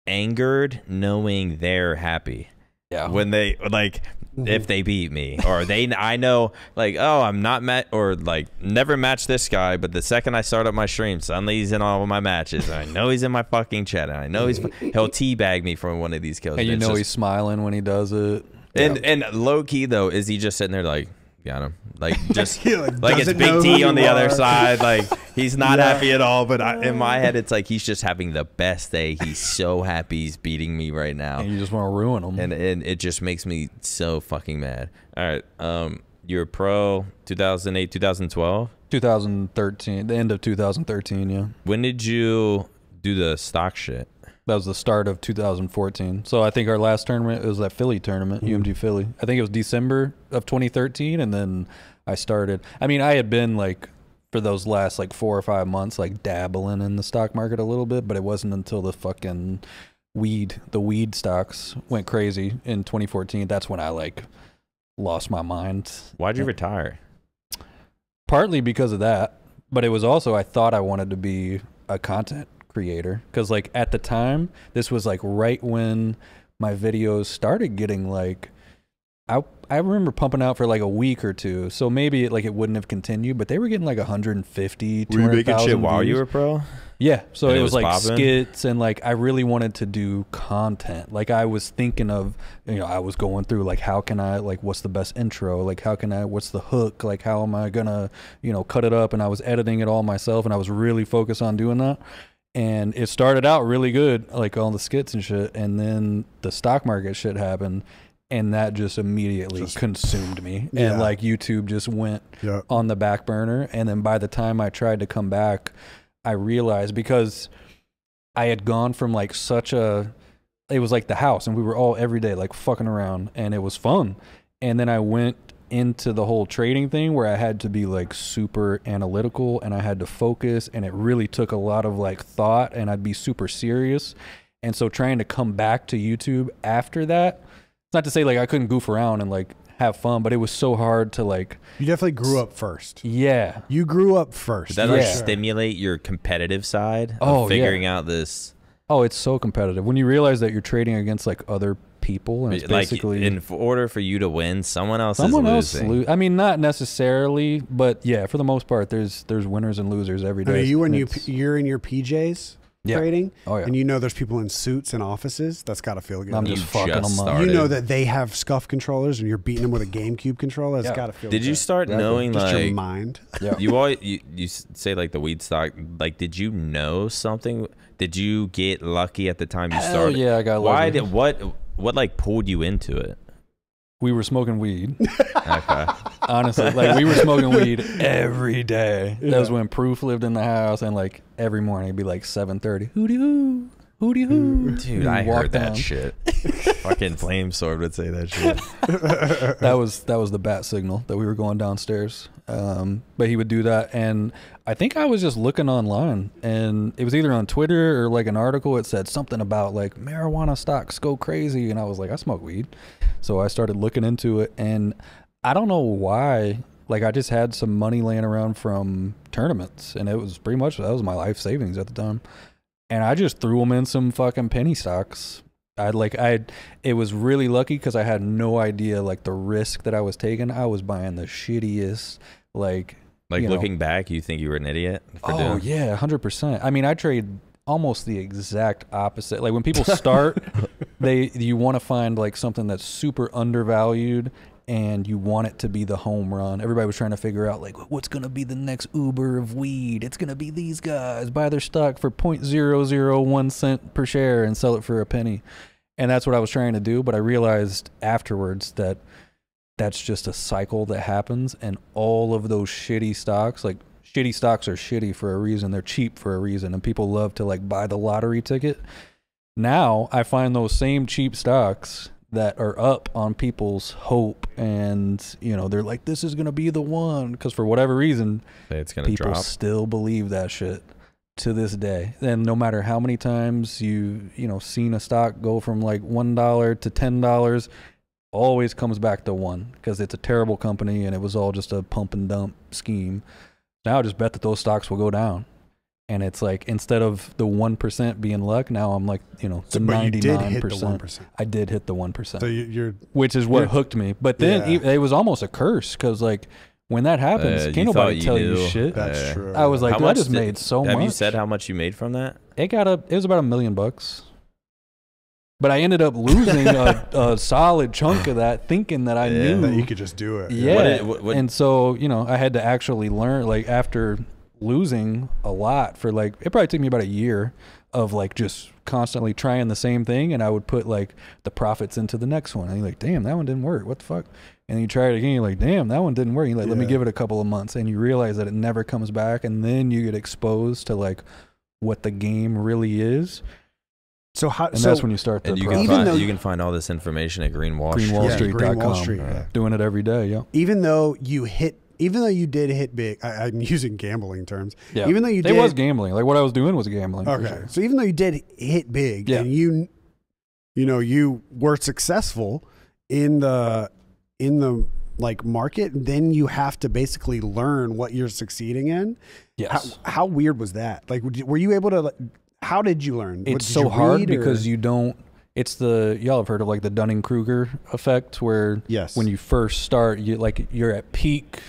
angered knowing they're happy. Yeah. When they like if they beat me or I know like, oh, I'm not or like never matched this guy, but the second I start up my stream, suddenly he's in all of my matches and I know he's in my fucking chat and I know he'll teabag me for one of these kills. And you know he's smiling when he does it. And low key though, is he just sitting there like, got him, like just He, like it's doesn't know Big who T on the you other are. side, like he's not happy at all, but in my head it's like he's just having the best day. He's so happy he's beating me right now. And you just want to ruin him. And it just makes me so fucking mad. All right, you're pro 2008, 2012. 2013, the end of 2013, yeah. When did you do the stock shit? That was the start of 2014. So I think our last tournament, it was that Philly tournament, UMG Philly. I think it was December of 2013, and then I started. I mean, I had been like, for those last like 4 or 5 months, like dabbling in the stock market a little bit, but it wasn't until the fucking the weed stocks went crazy in 2014. That's when I like lost my mind. Why'd you retire? Partly because of that, but it was also I thought I wanted to be a content creator because like at the time this was like right when my videos started getting like I remember pumping out for like a week or two, so maybe it wouldn't have continued, but they were getting like 150 Were you making 200,000 shit while views. you were pro? Yeah, so And it it was was like popping? skits and like I really wanted to do content. Like I was thinking of, you know, I was going through like how can I like what's the best intro? Like what's the hook? Like how am I gonna, you know, cut it up? And I was editing it all myself and I was really focused on doing that. And it started out really good, like all the skits and shit, and then the stock market shit happened. And that just immediately consumed me. Yeah. And like YouTube just went Yep. on the back burner. And then by the time I tried to come back, I realized because I had gone from like it was like the house and we were all every day like fucking around and it was fun. And then I went into the whole trading thing where I had to be like super analytical and I had to focus and it really took a lot of like thought and I'd be super serious. And so trying to come back to YouTube after that, it's not to say like I couldn't goof around and like have fun, but it was so hard to like. You definitely grew up first. Yeah. You grew up first. Did that Yeah. like stimulate your competitive side of Oh, figuring out this? Oh, it's so competitive. When you realize that you're trading against like other people and it's Like basically in order for you to win, someone else is losing. I mean, not necessarily, but yeah, for the most part, there's winners and losers every I day. mean, And it's- you're in your PJs trading, Oh, yeah. and you know there's people in suits in offices, that's got to feel good. I'm just fucking them up. started. You know that they have SCUF controllers and you're beating them with a GameCube controller. That's Yeah. got to feel good. Did you start knowing just your like mind? Yeah. you always you say like the weed stock? Like, did you know something? Did you get lucky at the time you Hell started? yeah, I got Why lucky. did what like pulled you into it? We were smoking weed. Okay. Honestly, like we were smoking weed every day. That was when Proof lived in the house, and like every morning it'd be like 7:30. Hootie hoo, hootie hoo. Dude, I heard that shit. Fucking Flamesword would say that shit. That was the bat signal that we were going downstairs. But he would do that, and I think I was just looking online, and it was either on Twitter or like an article. It said something about like marijuana stocks go crazy, and I was like, I smoke weed, so I started looking into it, and I don't know why. Like I just had some money laying around from tournaments, and it was pretty much that was my life savings at the time, and I just threw them in some fucking penny stocks. It was really lucky because I had no idea like the risk that I was taking. I was buying the shittiest, like looking back, you think you were an idiot for doing? Oh yeah, 100%. I mean, I trade almost the exact opposite. Like when people start, you want to find like something that's super undervalued, and you want it to be the home run. Everybody was trying to figure out like what's gonna be the next Uber of weed. It's gonna be these guys buy their stock for 0.001 cent per share and sell it for a penny. And that's what I was trying to do, but I realized afterwards that that's just a cycle that happens, and all of those shitty stocks, like shitty stocks are shitty for a reason. They're cheap for a reason, and people love to like buy the lottery ticket. Now I find those same cheap stocks that are up on people's hope, and you know they're like, this is gonna be the one, because for whatever reason It's gonna people drop. still believe that shit to this day. And no matter how many times you seen a stock go from like $1 to $10, always comes back to one, because it's a terrible company and it was all just a pump and dump scheme. Now I just bet that those stocks will go down. And it's like, instead of the 1% being luck, now I'm like, the 99%. You did hit the 1%. I did hit the 1%. So you're which is what hooked me. But then it was almost a curse, because like when that happens, can't nobody tell you shit. That's true. I was like, How I much just made so much. Have you said how much you made from that? It was about $1 million. But I ended up losing a solid chunk of that, thinking that I knew that you could just do it. Yeah. And so, I had to actually learn, like after losing a lot for like, it probably took me about a year of like just constantly trying the same thing, and I would put like the profits into the next one, and you're like, damn, that one didn't work, what the fuck? And then you try it again, you're like, damn, that one didn't work. You're like, let me give it a couple of months, and you realize that it never comes back, and then you get exposed to like what the game really is. So that's when you start the and you can find all this information at greenwallstreet.com. Green Wall Street, yeah. Doing it every day. Yeah. Even though you did hit big, I'm using gambling terms. Yeah. Even though you did, it was gambling. Like what I was doing was gambling. Okay. For sure. So even though you did hit big, and you were successful in the like market, then you have to basically learn what you're succeeding in. Yes. How weird was that? Like, were you able to? How did you learn? It's so hard because you don't. It's y'all have heard of like the Dunning-Kruger effect, where when you first start, you're at peak,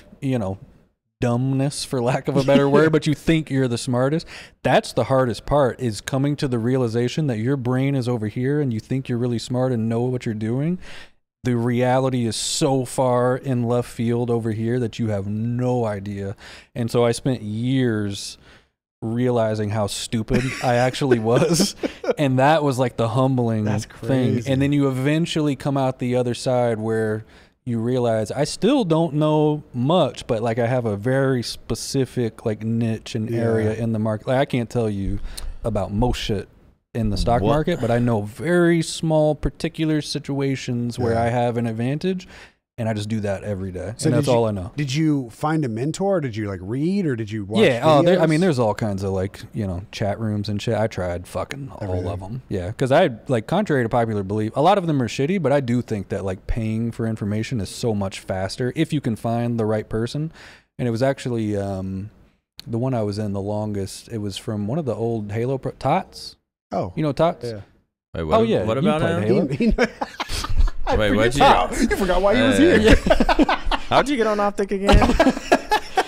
dumbness, for lack of a better word, but you think you're the smartest. That's the hardest part, is coming to the realization that your brain is over here and you think you're really smart and know what you're doing. The reality is so far in left field over here that you have no idea. And so I spent years realizing how stupid I actually was, and that was like the humbling thing. And then you eventually come out the other side where you realize I still don't know much, but like I have a very specific like niche and area in the market. Like I can't tell you about most shit in the stock market, but I know very small particular situations where I have an advantage, and I just do that every day. So and that's all I know. Did you find a mentor? Did you like read, or did you watch videos? There's all kinds of like, chat rooms and shit. I tried fucking all of them. Yeah. Cause I like, contrary to popular belief, a lot of them are shitty, but I do think that like paying for information is so much faster if you can find the right person. And it was actually, the one I was in the longest, it was from one of the old Halo Tots. Oh, Tots? Yeah. Wait, what about him? Wait, you forgot why he was here. How'd you get on Optic again?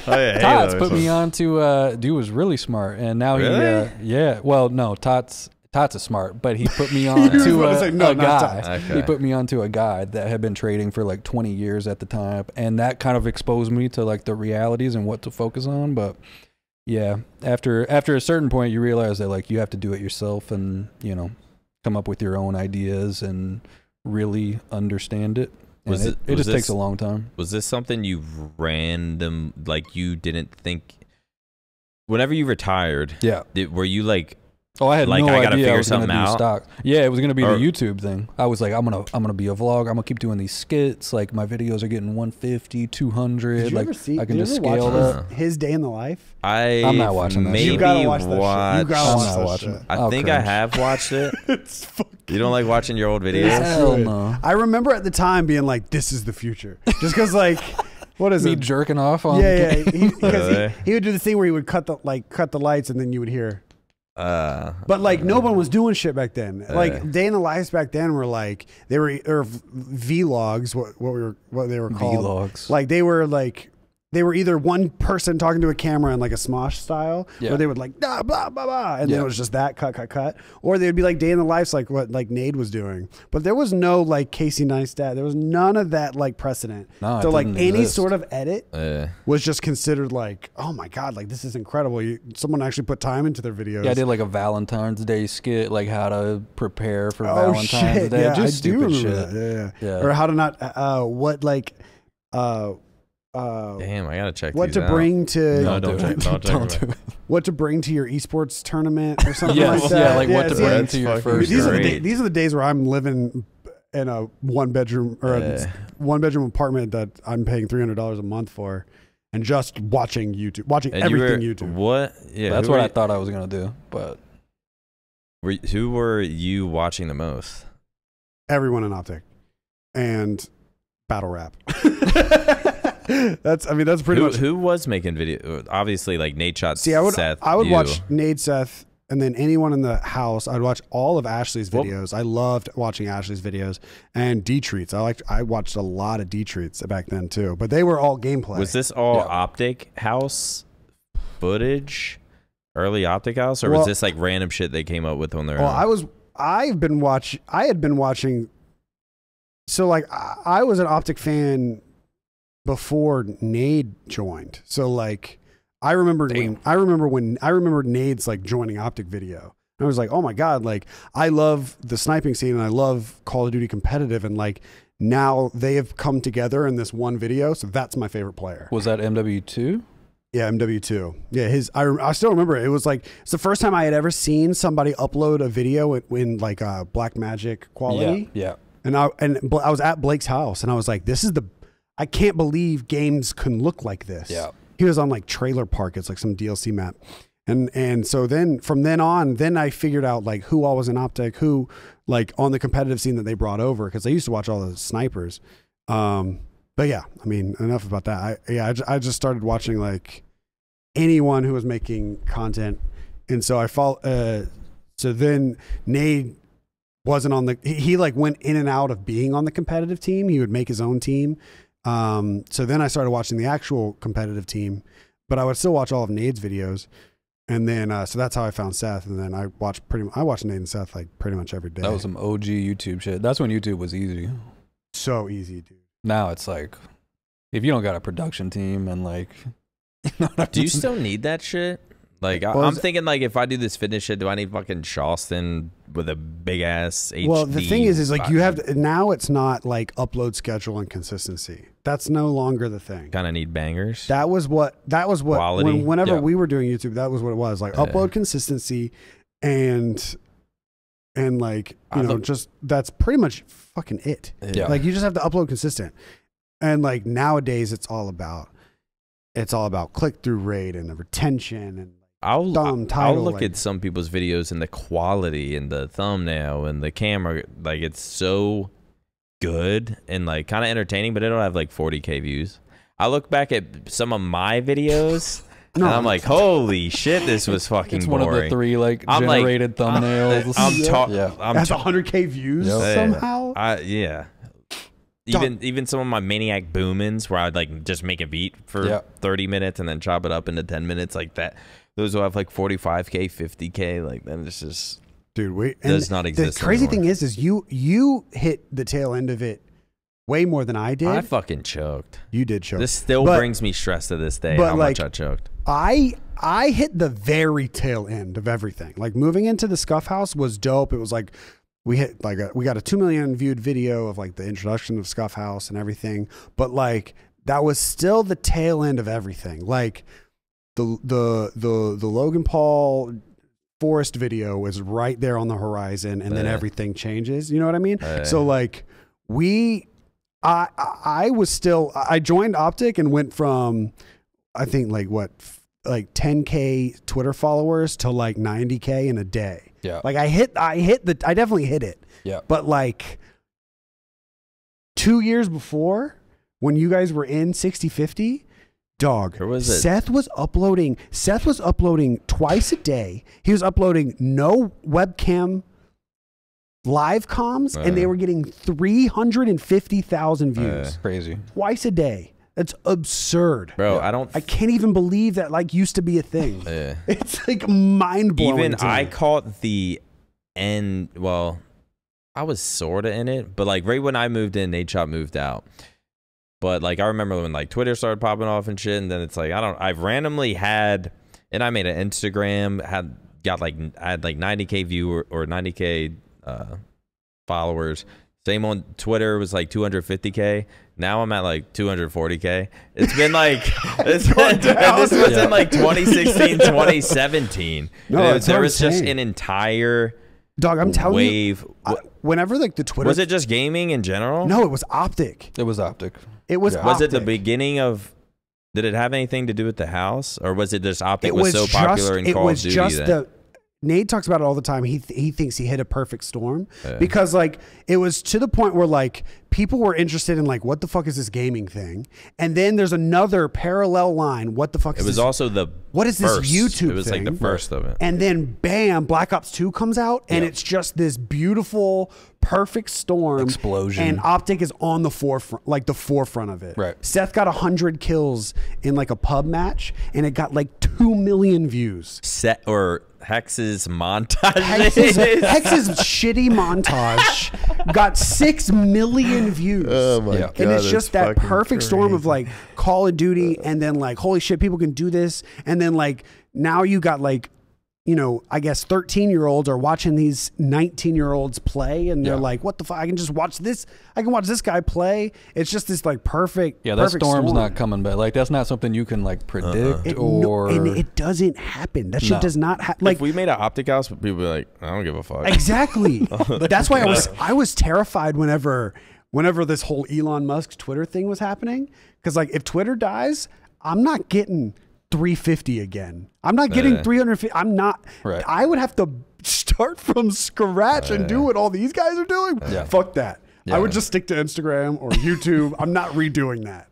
yeah, Tots Halo. put me on to dude was really smart, and now Really? he yeah. Well, no, Tots is smart, but he put me on was to about to say, no, a not guy. Tots. Okay. He put me on to a guy that had been trading for like 20 years at the time, and that kind of exposed me to like the realities and what to focus on. But yeah, after a certain point, you realize that like you have to do it yourself, and come up with your own ideas and really understand it. And it just takes a long time. Was this something you you didn't think? Whenever you retired, Yeah. Were you like? Oh, I had Like, no I gotta idea I figure was gonna something do out? stock. Yeah, it was gonna be Or- the YouTube thing. I was like, I'm gonna be a vlog. I'm gonna keep doing these skits. Like my videos are getting 150, 200. Did you like ever see? I can did just you ever scale watch that. his day in the life? I'm not watching that shit. Maybe You gotta watch that shit. You watched- gotta I'm watch not that watching shit. it. I I'll think I cringe. have watched it. It's fucking. You don't like watching your old videos? Hell no. I remember at the time being like, "This is the future," just because like, what is Me it? jerking off on. Yeah, because Really? he would do the thing where he would cut the lights and then you would hear. But But like no one was doing shit back then. Like day in the lives back then were like they were or vlogs, what they were called. Vlogs. Like they were either one person talking to a camera in like a Smosh style, Yeah. or they would like blah blah blah blah, and then Yeah. it was just that cut, or they would be like day in the lives like what like Nade was doing. But there was no like Casey Neistat. There was none of that like precedent. No, it so like didn't any exist. sort of edit yeah. was just considered like, oh my god, like this is incredible. Someone actually put time into their videos. Yeah, I did like a Valentine's Day skit, like how to prepare for Oh Valentine's shit! Day. Yeah, Just I do stupid remember shit. that. Yeah. Yeah. Or how to not what like Damn, I gotta check what these to out. bring to No, don't check. Don't check. Don't do it. what to bring to your esports tournament or something Yes, like that. yeah, like what to see, bring that's to your fucking first. These are, great. these are the days where I'm living in a one bedroom or a one bedroom apartment that I'm paying $300 a month for, and just watching YouTube, watching And everything you were, YouTube. What? Yeah, That's who what were I you- thought I was gonna do, but Who were you watching the most? Everyone in Optic and battle rap. That's pretty much. Who was making video? Obviously, like Nate Shot. See, I would Seth, I would you. watch Nade, Seth, and then anyone in the house. I'd watch all of Ashley's Well- videos. I loved watching Ashley's videos and D-Treats. I watched a lot of D-Treats back then too, but they were all gameplay. Was this all Yeah. Optic House footage? Early Optic House, or Well- was this like random shit they came up with on their Well, own? I had been watching. So like I was an Optic fan before Nade joined. So like I remember Nade's like joining Optic Video. I was like, oh my god, like I love the sniping scene and I love Call of Duty competitive, and like now they have come together in this one video. So that's my favorite player. was that MW2? Yeah, MW2. Yeah, I still remember it. It was like it's the first time I had ever seen somebody upload a video in like Black Magic quality. Yeah. And I was at Blake's house and I was like, I can't believe games can look like this. Yeah. He was on like Trailer Park. It's like some DLC map. And so then from then on, I figured out like who all was in Optic, who like on the competitive scene that they brought over, because I used to watch all the snipers. But yeah, I mean, enough about that. I just started watching like anyone who was making content, and so I follow. So then Nade wasn't on the. He like went in and out of being on the competitive team. He would make his own team. So then I started watching the actual competitive team, but I would still watch all of Nade's videos. And then, so that's how I found Seth. And then I watched Nade and Seth like pretty much every day. That was some OG YouTube shit. That's when YouTube was easy. so easy, dude. Now it's like, if you don't got a production team and like, Do you still need that shit? Like, Well, I'm is- thinking, like, if I do this fitness shit, do I need fucking Charleston with a big ass HD? Well, the thing is like you box? have now it's not like upload schedule and consistency. That's no longer the thing. kind of need bangers. That was what Quality? whenever Yeah. we were doing YouTube, that was what it was. Like upload consistency and like, I you know, look- just that's pretty much fucking it. Yeah. Like you just have to upload consistent. And like nowadays it's all about click-through rate and the retention and dumb I'll title. look like- at some people's videos and the quality and the thumbnail and the camera, like it's so good and like kind of entertaining, but it don't have like 40K views. I look back at some of my videos and I'm like, holy shit, this was fucking it's boring. one of the 3 like I'm like- generated thumbnails. I'm Yeah. That's 100K views Yep. somehow. yeah. Even some of my Maniac Boomins where I'd like just make a beat for 30 minutes and then chop it up into 10 minutes like that. Those will have like 45K, 50K. Like then it's just, dude, does not exist. The crazy anymore. thing is you hit the tail end of it way more than I did. I fucking choked. You did choke. This still brings me stress to this day. How much I choked. I hit the very tail end of everything. Like moving into the Scuff House was dope. It was like we got a 2 million viewed video of like the introduction of Scuff House and everything. But like that was still the tail end of everything. Like the Logan Paul Forest video was right there on the horizon, and then everything changes. You know what I mean? So like I joined Optic and went from, I think like 10K Twitter followers to like 90K in a day. Yeah. Like I definitely hit it. Yeah. But like 2 years before, when you guys were in 60/50, dog, Seth was uploading twice a day. He was uploading no webcam live comms, and they were getting 350,000 views. Crazy. Twice a day. That's absurd. Bro, I can't even believe that like used to be a thing. It's like mind blowing. Even I caught the end. Well, I was sort of in it, but like right when I moved in, Nadeshot moved out. But like I remember when like Twitter started popping off and shit, and then it's like I've randomly had, and I made an Instagram, I had like 90K viewer or 90K followers. Same on Twitter was like 250K. Now I'm at like 240K. It's been like this was in like 2016, 2017. No, there was just an entire I'm telling wave. Whenever like the Twitter, was it just gaming in general? No, it was Optic. It was Optic. It was. Was it the beginning of? Did it have anything to do with the house, or was it just Optic was so popular in Call of Duty? It was just Nate talks about it all the time. He thinks he hit a perfect storm because like it was to the point where like people were interested in like what the fuck is this gaming thing, and then there's another parallel line. What the fuck is this? It was also the what is first. This YouTube? It was thing? Like the first of it, and then bam, Black Ops 2 comes out, and it's just this beautiful, perfect storm explosion, and Optic is on the forefront, like the forefront of it. Right. Seth got 100 kills in like a pub match, and it got like 2 million views. Hex's montage. Hex's shitty montage got 6 million views. Oh my god! And it's just that perfect storm of like Call of Duty, and then like holy shit, people can do this, and then like now you got like, you know, I guess 13-year-olds are watching these 19-year-olds play, and they're like, "What the fuck? I can just watch this. I can watch this guy play." It's just this like perfect. Yeah, that storm's not coming back. Like that's not something you can like predict and it doesn't happen. That shit does not happen. Like if we made an Optic house, people would be like, "I don't give a fuck." Exactly. That's why I was terrified whenever this whole Elon Musk Twitter thing was happening, because like if Twitter dies, I'm not getting 350 again. I'm not getting 350. I'm not. Right. I would have to start from scratch and do what all these guys are doing. Fuck that. I would just stick to Instagram or YouTube. I'm not redoing that,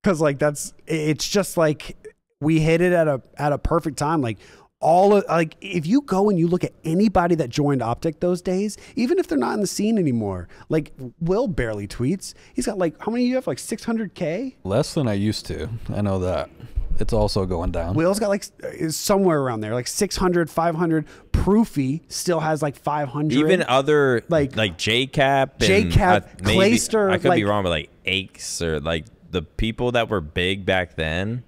because like it's just like we hit it at a perfect time. Like like if you go and you look at anybody that joined Optic those days, even if they're not in the scene anymore, like Will barely tweets. He's got like, how many you have? Like 600K? Less than I used to. I know that. It's also going down. Will's got like is somewhere around there, like 600, 500. Proofy still has like 500. Even other like JCap, Clayster. I could be wrong, but like Aches or like the people that were big back then.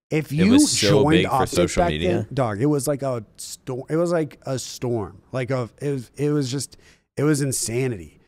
If you it was so joined big for Optic social back media, then, dog, it was like a storm. It was like a storm. Like it was insanity.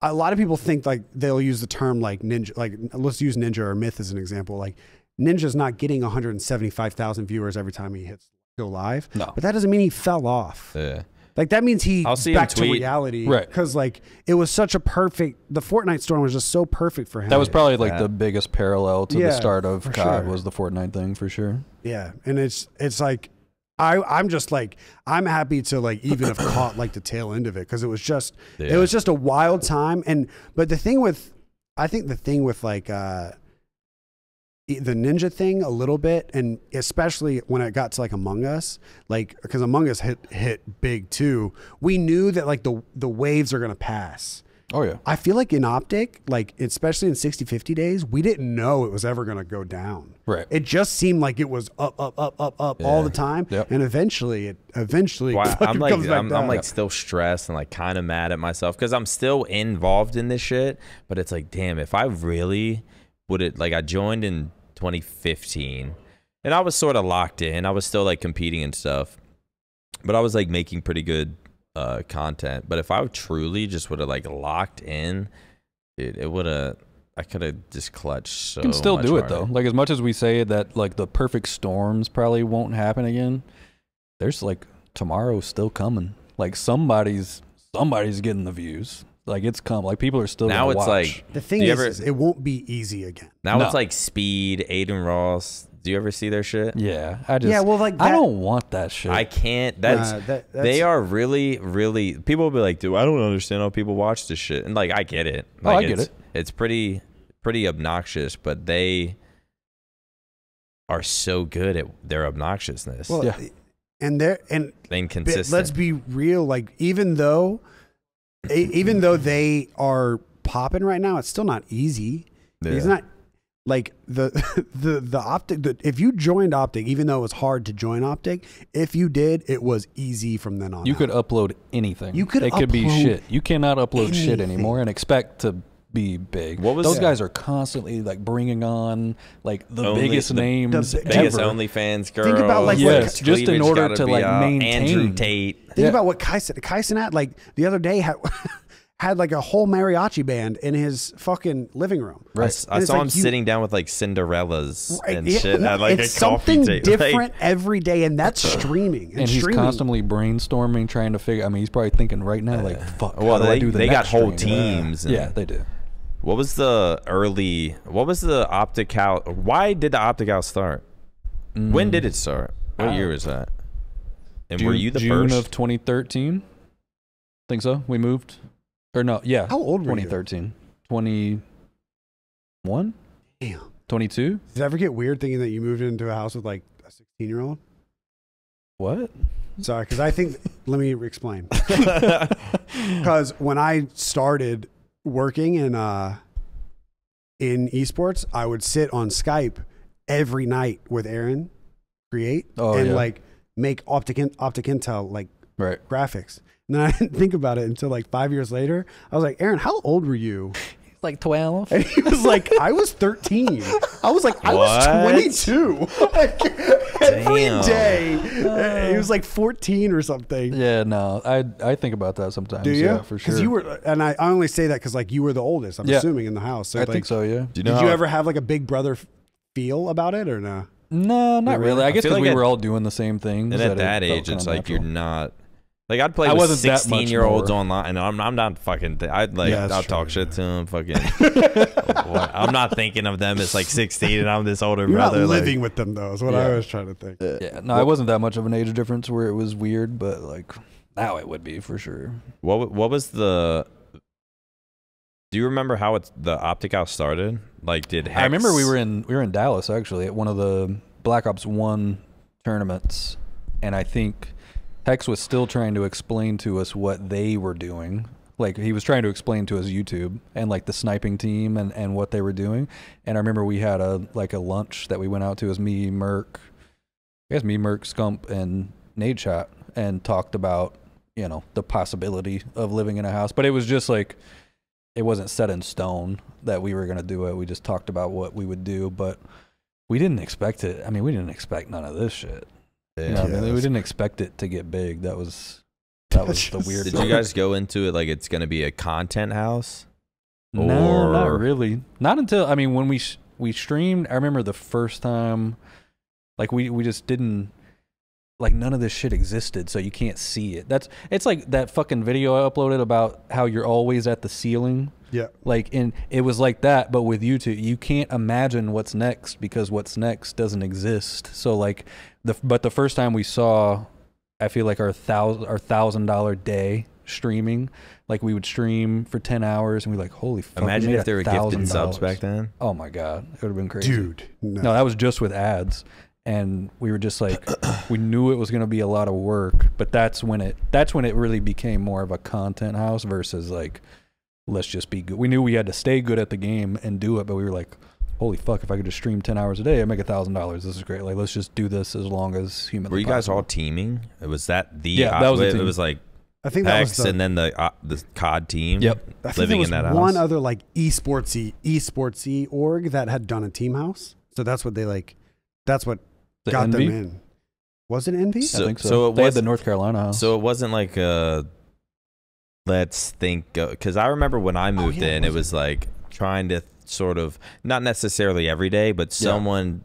A lot of people think like they'll use the term like ninja, like let's use Ninja or Myth as an example. Like Ninja's not getting 175,000 viewers every time he hits go live. No. But that doesn't mean he fell off. Yeah. Like that means he's back to reality. Right. Because like it was such a perfect, the Fortnite storm was just so perfect for him. That was probably like the biggest parallel to the start of COD was the Fortnite thing for sure. Yeah. And it's like, I'm just like, I'm happy to like even have caught like the tail end of it, because it was just a wild time. But I think the thing with like the Ninja thing a little bit, and especially when it got to like Among Us, like because Among Us hit big too. We knew that like the waves are gonna pass. Oh yeah. I feel like in Optic, like especially in 60-50 days, we didn't know it was ever going to go down. Right. It just seemed like it was up all the time, and eventually I'm like still stressed and like kind of mad at myself because I'm still involved in this shit. But it's like, damn, if I really would it like I joined in 2015 and I was sort of locked in. I was still like competing and stuff, but I was like making pretty good content. But if I truly just would have like locked in, dude, it would have. I could have just clutched so. You can still do it harder. though. Like as much as we say that, like the perfect storms probably won't happen again. There's like tomorrow's still coming. Like somebody's getting the views. Like it's come. Like people are still. Now it's watch. like the thing is, it won't be easy again. Now it's like Speed, Aiden Ross. Do you ever see their shit? Yeah, well, like that, I don't want that shit. I can't. That's they are really, really. People will be like, dude, I don't understand how people watch this shit. And like, I get it. Like, I get it. It's pretty obnoxious, but they are so good at their obnoxiousness. Well, and they're inconsistent. Let's be real. Like even though they are popping right now, it's still not easy. Yeah. It's not like the Optic. If you joined Optic, even though it was hard to join Optic, if you did, it was easy from then on. You could upload anything. You could. It could be shit. You cannot upload shit anything. anymore and expect to be big. Those guys are constantly like bringing on like the biggest names, biggest OnlyFans girls. Think about like just in order to like maintain. Andrew Tate. Think about what Kaisen had like the other day had like a whole mariachi band in his fucking living room. Right. I saw him sitting down with like Cinderellas and shit. Well, At like it's a coffee something table. different every day, and that's streaming. And he's constantly brainstorming, trying to figure. I mean, he's probably thinking right now, like, "Fuck." Well, they got whole stream? teams. Yeah, they do. What was the Optic House? Why did the Optic House start? When did it start? What year was that? And were you the June first? of 2013? Think so? We moved? Or no, yeah. How old were 2013. 21? Damn. 22? Did it ever get weird thinking that you moved into a house with like a 16-year-old? What? Sorry, because I think, let me explain. Because when I started working in esports, I would sit on Skype every night with Aaron, create, like make Optic Intel like graphics. And then I didn't think about it until like 5 years later. I was like, Aaron, how old were you? Like 12. And he was like, I was 13. I was like, I was 22. Like, every day. He was like 14 or something. Yeah, no, I think about that sometimes. Do you? Yeah, for sure. Because you were, and I only say that because like you were the oldest, I'm assuming, in the house. So I like, think so, yeah. Did you ever have like a big brother feel about it or no? No, not really. I guess because we like were all doing the same things. And at that age, it's like natural. you're not. Like I'd play with 16-year-olds online, and I'm not fucking. I'll talk shit to them. Fucking. I'm not thinking of them as like 16, and I'm this older You're brother. Not living with them though. Is what I was trying to think. Yeah, no, it wasn't that much of an age difference where it was weird, but like now it would be for sure. What was the? Do you remember how the Optic House started? Like, did Hex... I remember we were in Dallas actually at one of the Black Ops 1 tournaments, and I think Hex was still trying to explain to us what they were doing. Like he was trying to explain to us YouTube and like the sniping team and what they were doing. And I remember we had a lunch that we went out to as me, Merc, Scump, and Nadeshot, and talked about, you know, the possibility of living in a house. But it was just like, it wasn't set in stone that we were going to do it. We just talked about what we would do, but we didn't expect it. I mean, we didn't expect none of this shit. Yeah. You know, I mean, we didn't expect it to get big. That was the weird. Did you guys go into it like it's going to be a content house? No, not really. Not until, I mean, when we streamed, I remember the first time, like we just didn't, like none of this shit existed, so you can't see it. It's like that fucking video I uploaded about how you're always at the ceiling. Yeah. Like, and it was like that, but with YouTube, you can't imagine what's next because what's next doesn't exist. So like, but the first time we saw, I feel like our $1,000 day streaming, like we would stream for 10 hours and we're like, holy fuck. Imagine if there were gifted subs back then. Oh my God. It would have been crazy. Dude. No, that was just with ads. And we were just like, we knew it was going to be a lot of work, but that's when it really became more of a content house versus like let's just be good. We knew we had to stay good at the game and do it, but we were like, holy fuck, if I could just stream 10 hours a day, I'd make $1,000. This is great. Like, let's just do this as long as humanly Were you guys possible. all teaming? Was that the that was the team. It was like I think that was X and then the COD team. Yep. I think living there was in that one house. other like esportsy org that had done a team house. So that's what they like. That's what The got Envy? them in. Was it Envy? I think so. So it They had was the North Carolina house. So it wasn't like let's think, because I remember when I moved in, it was like trying to sort of, not necessarily every day, but someone,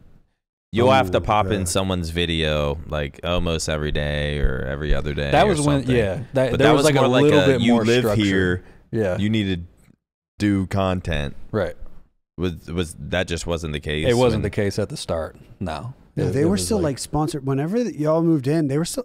you'll have to pop in someone's video like almost every day or every other day. that was or when, something. yeah. But There was like more a little bit you more live structure. here, Yeah. you need to do content. Right. Was that just wasn't the case? It wasn't the case at the start. No. Yeah, It- they it were was still like sponsored. Whenever y'all moved in, they were still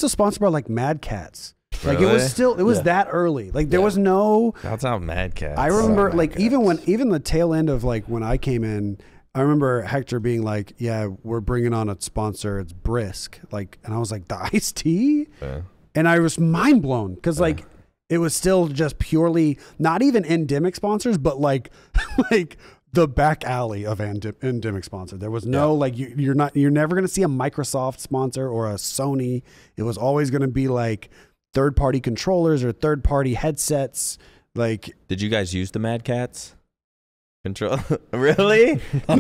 sponsored by like Mad Cats. Like it was Really? that early. Like there was no. That's how Mad Cats. I remember Mad like Cats. even the tail end of like when I came in, I remember Hector being like, "Yeah, we're bringing on a sponsor. It's Brisk." Like, and I was like, "The iced tea," Yeah. and I was mind blown because like it was still just purely not even endemic sponsors, but like like the back alley of endemic sponsor. There was no like you're never gonna see a Microsoft sponsor or a Sony. It was always gonna be like third party controllers or third party headsets. Like, Did you guys use the Mad Cats? Control? Really? I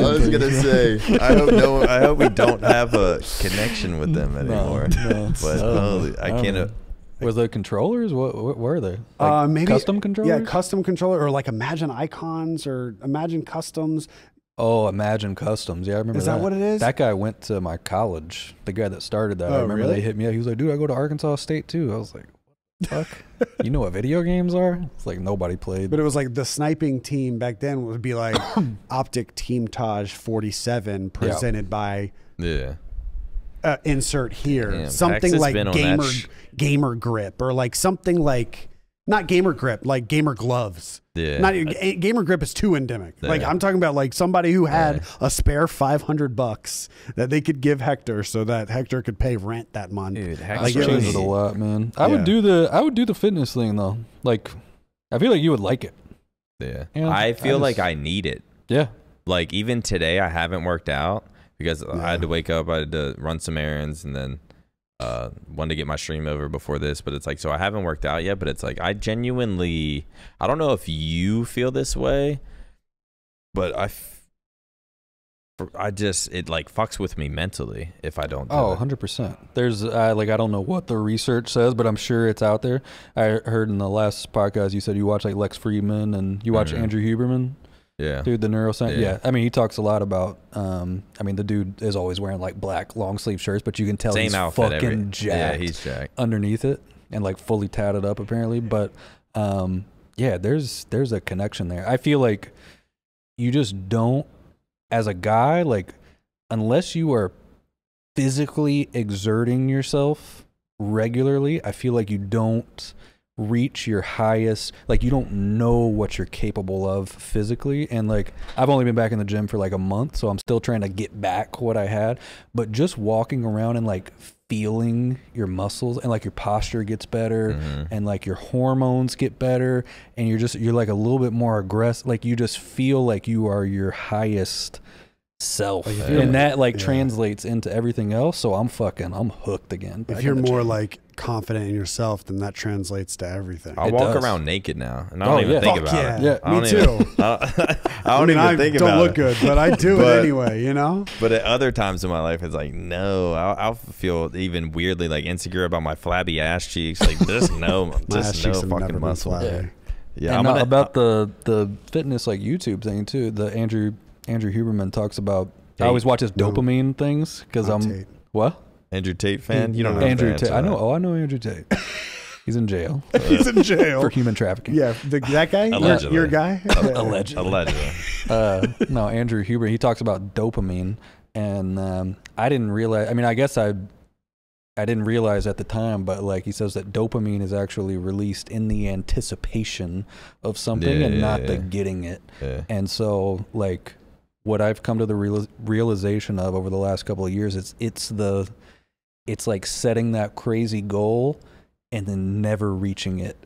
was gonna say. I hope we don't have a connection with them anymore. No. But holy, I can't. Was the controllers? What were they? Like maybe custom controllers? Yeah, custom controller or like Imagine Icons or Imagine Customs. Oh, Imagine Customs. Yeah, I remember Is that what it is? That guy went to my college. The guy that started that. I Oh, remember really? they hit me up. He was like, dude, I go to Arkansas State too. I was like, what the fuck? You know what video games are? It's like nobody played. But it was like the sniping team back then would be like Optic Team Taj 47 presented by Yeah. insert here. Damn, something Texas like been on that gamer grip or like something like not gamer grip, like gamer gloves. Yeah. Not gamer grip is too endemic. Like Yeah. I'm talking about like somebody who had a spare $500 that they could give Hector so that Hector could pay rent that month. Dude, That's like, it changed was- it a lot, man. I Yeah. would do the fitness thing though. Like, I feel like you would like it. Yeah. Yeah, I feel like just- I need it. Yeah. Like even today, I haven't worked out because I had to wake up, I had to run some errands, and then wanted to get my stream over before this. But it's like, so I haven't worked out yet. But it's like, I genuinely, I don't know if you feel this way, but I just, it like fucks with me mentally if I don't do Oh, it. 100%. There's like I don't know what the research says, but I'm sure it's out there. I heard in the last podcast you said you watch like Lex Friedman and you watch Andrew Huberman. Yeah. Dude, the neuroscience. Yeah. Yeah. I mean, he talks a lot about, I mean, the dude is always wearing like black long sleeve shirts, but you can tell Same he's outfit. fucking jacked. Yeah, he's jacked. Underneath it and like fully tatted up apparently. But, yeah, there's a connection there. I feel like you just don't, as a guy, like, unless you are physically exerting yourself regularly, I feel like you don't reach your highest, like you don't know what you're capable of physically. And like I've only been back in the gym for like a month, so I'm still trying to get back what I had, but just walking around and like feeling your muscles and like your posture gets better and like your hormones get better and you're like a little bit more aggressive, like you just feel like you are your highest self, and that like translates into everything else. So I'm hooked again. If you're more like confident in yourself, then that translates to everything. I It walk does. around naked now, and I don't even think Fuck about yeah. it. I Me don't too. Even, I don't mean, even think don't about look it. good, but I do But- it anyway, you know? But at other times in my life, it's like, no, I'll feel even weirdly like insecure about my flabby ass cheeks. Like, just no, My ass just no cheeks have never fucking been muscle. flabby. Yeah, and I'm gonna, about the fitness like YouTube thing too. The Andrew Huberman talks about. I always watch his dopamine things because Not I'm Tate. what Andrew Tate fan. You don't know Andrew fans Tate. of I know. that. Oh, I know Andrew Tate. He's in jail He's in jail. for human trafficking. Yeah, that guy? Allegedly. Your guy? Allegedly. Allegedly. No, Andrew Huber. He talks about dopamine, and I didn't realize. I mean, I guess I didn't realize at the time, but like he says that dopamine is actually released in the anticipation of something and not the getting it. Yeah. And so, like, what I've come to the realization of over the last couple of years, it's like setting that crazy goal and then never reaching it.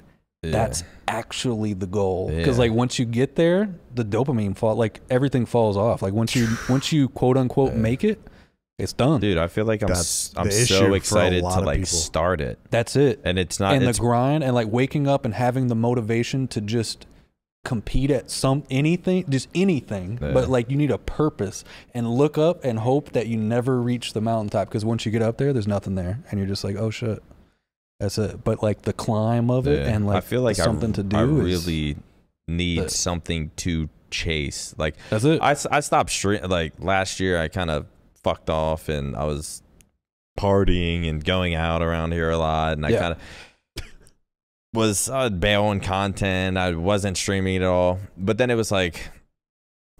Yeah. That's actually the goal. Because like once you get there, the dopamine like everything falls off. Like once you quote unquote make it, it's done. Dude, I feel like I'm so excited to like start it. That's it. And it's not, and the grind and like waking up and having the motivation to just compete at anything, but like you need a purpose and look up and hope that you never reach the mountaintop, because once you get up there, there's nothing there and you're just like, oh shit, that's it. But like the climb of it and like I feel like something to do, I really need something to chase. Like that's it. I stopped like last year I kind of fucked off and I was partying and going out around here a lot, and I kind of was bailing content. I wasn't streaming at all. But then it was like,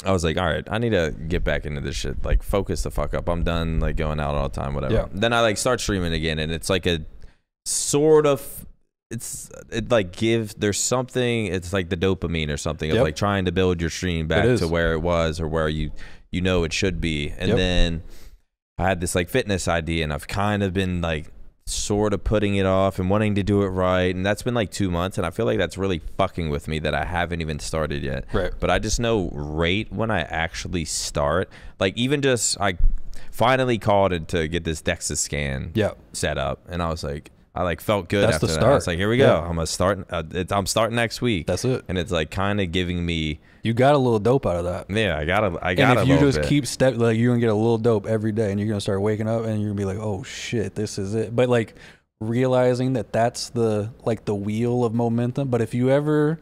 I was like, all right, I need to get back into this shit. Like, focus the fuck up. I'm done like going out all the time, whatever. Yeah. Then I like start streaming again, and it's like a sort of, it like there's something, it's like the dopamine or something of like trying to build your stream back to where it was or where you know it should be. And then I had this like fitness idea, and I've kind of been like sort of putting it off and wanting to do it right, and that's been like 2 months, and I feel like that's really fucking with me that I haven't even started yet. Right. But I just know right when I actually start, like even just I finally called it to get this DEXA scan set up, and I was like, I like felt good. That's after the start. That. I was like, here we go. I'm gonna start. I'm starting next week. That's it. And it's like kind of giving me. You got a little dope out of that. Yeah, I got. And if you just keep like you're gonna get a little dope every day, and you're gonna start waking up, and you're gonna be like, oh shit, this is it. But like realizing that that's the wheel of momentum. But if you ever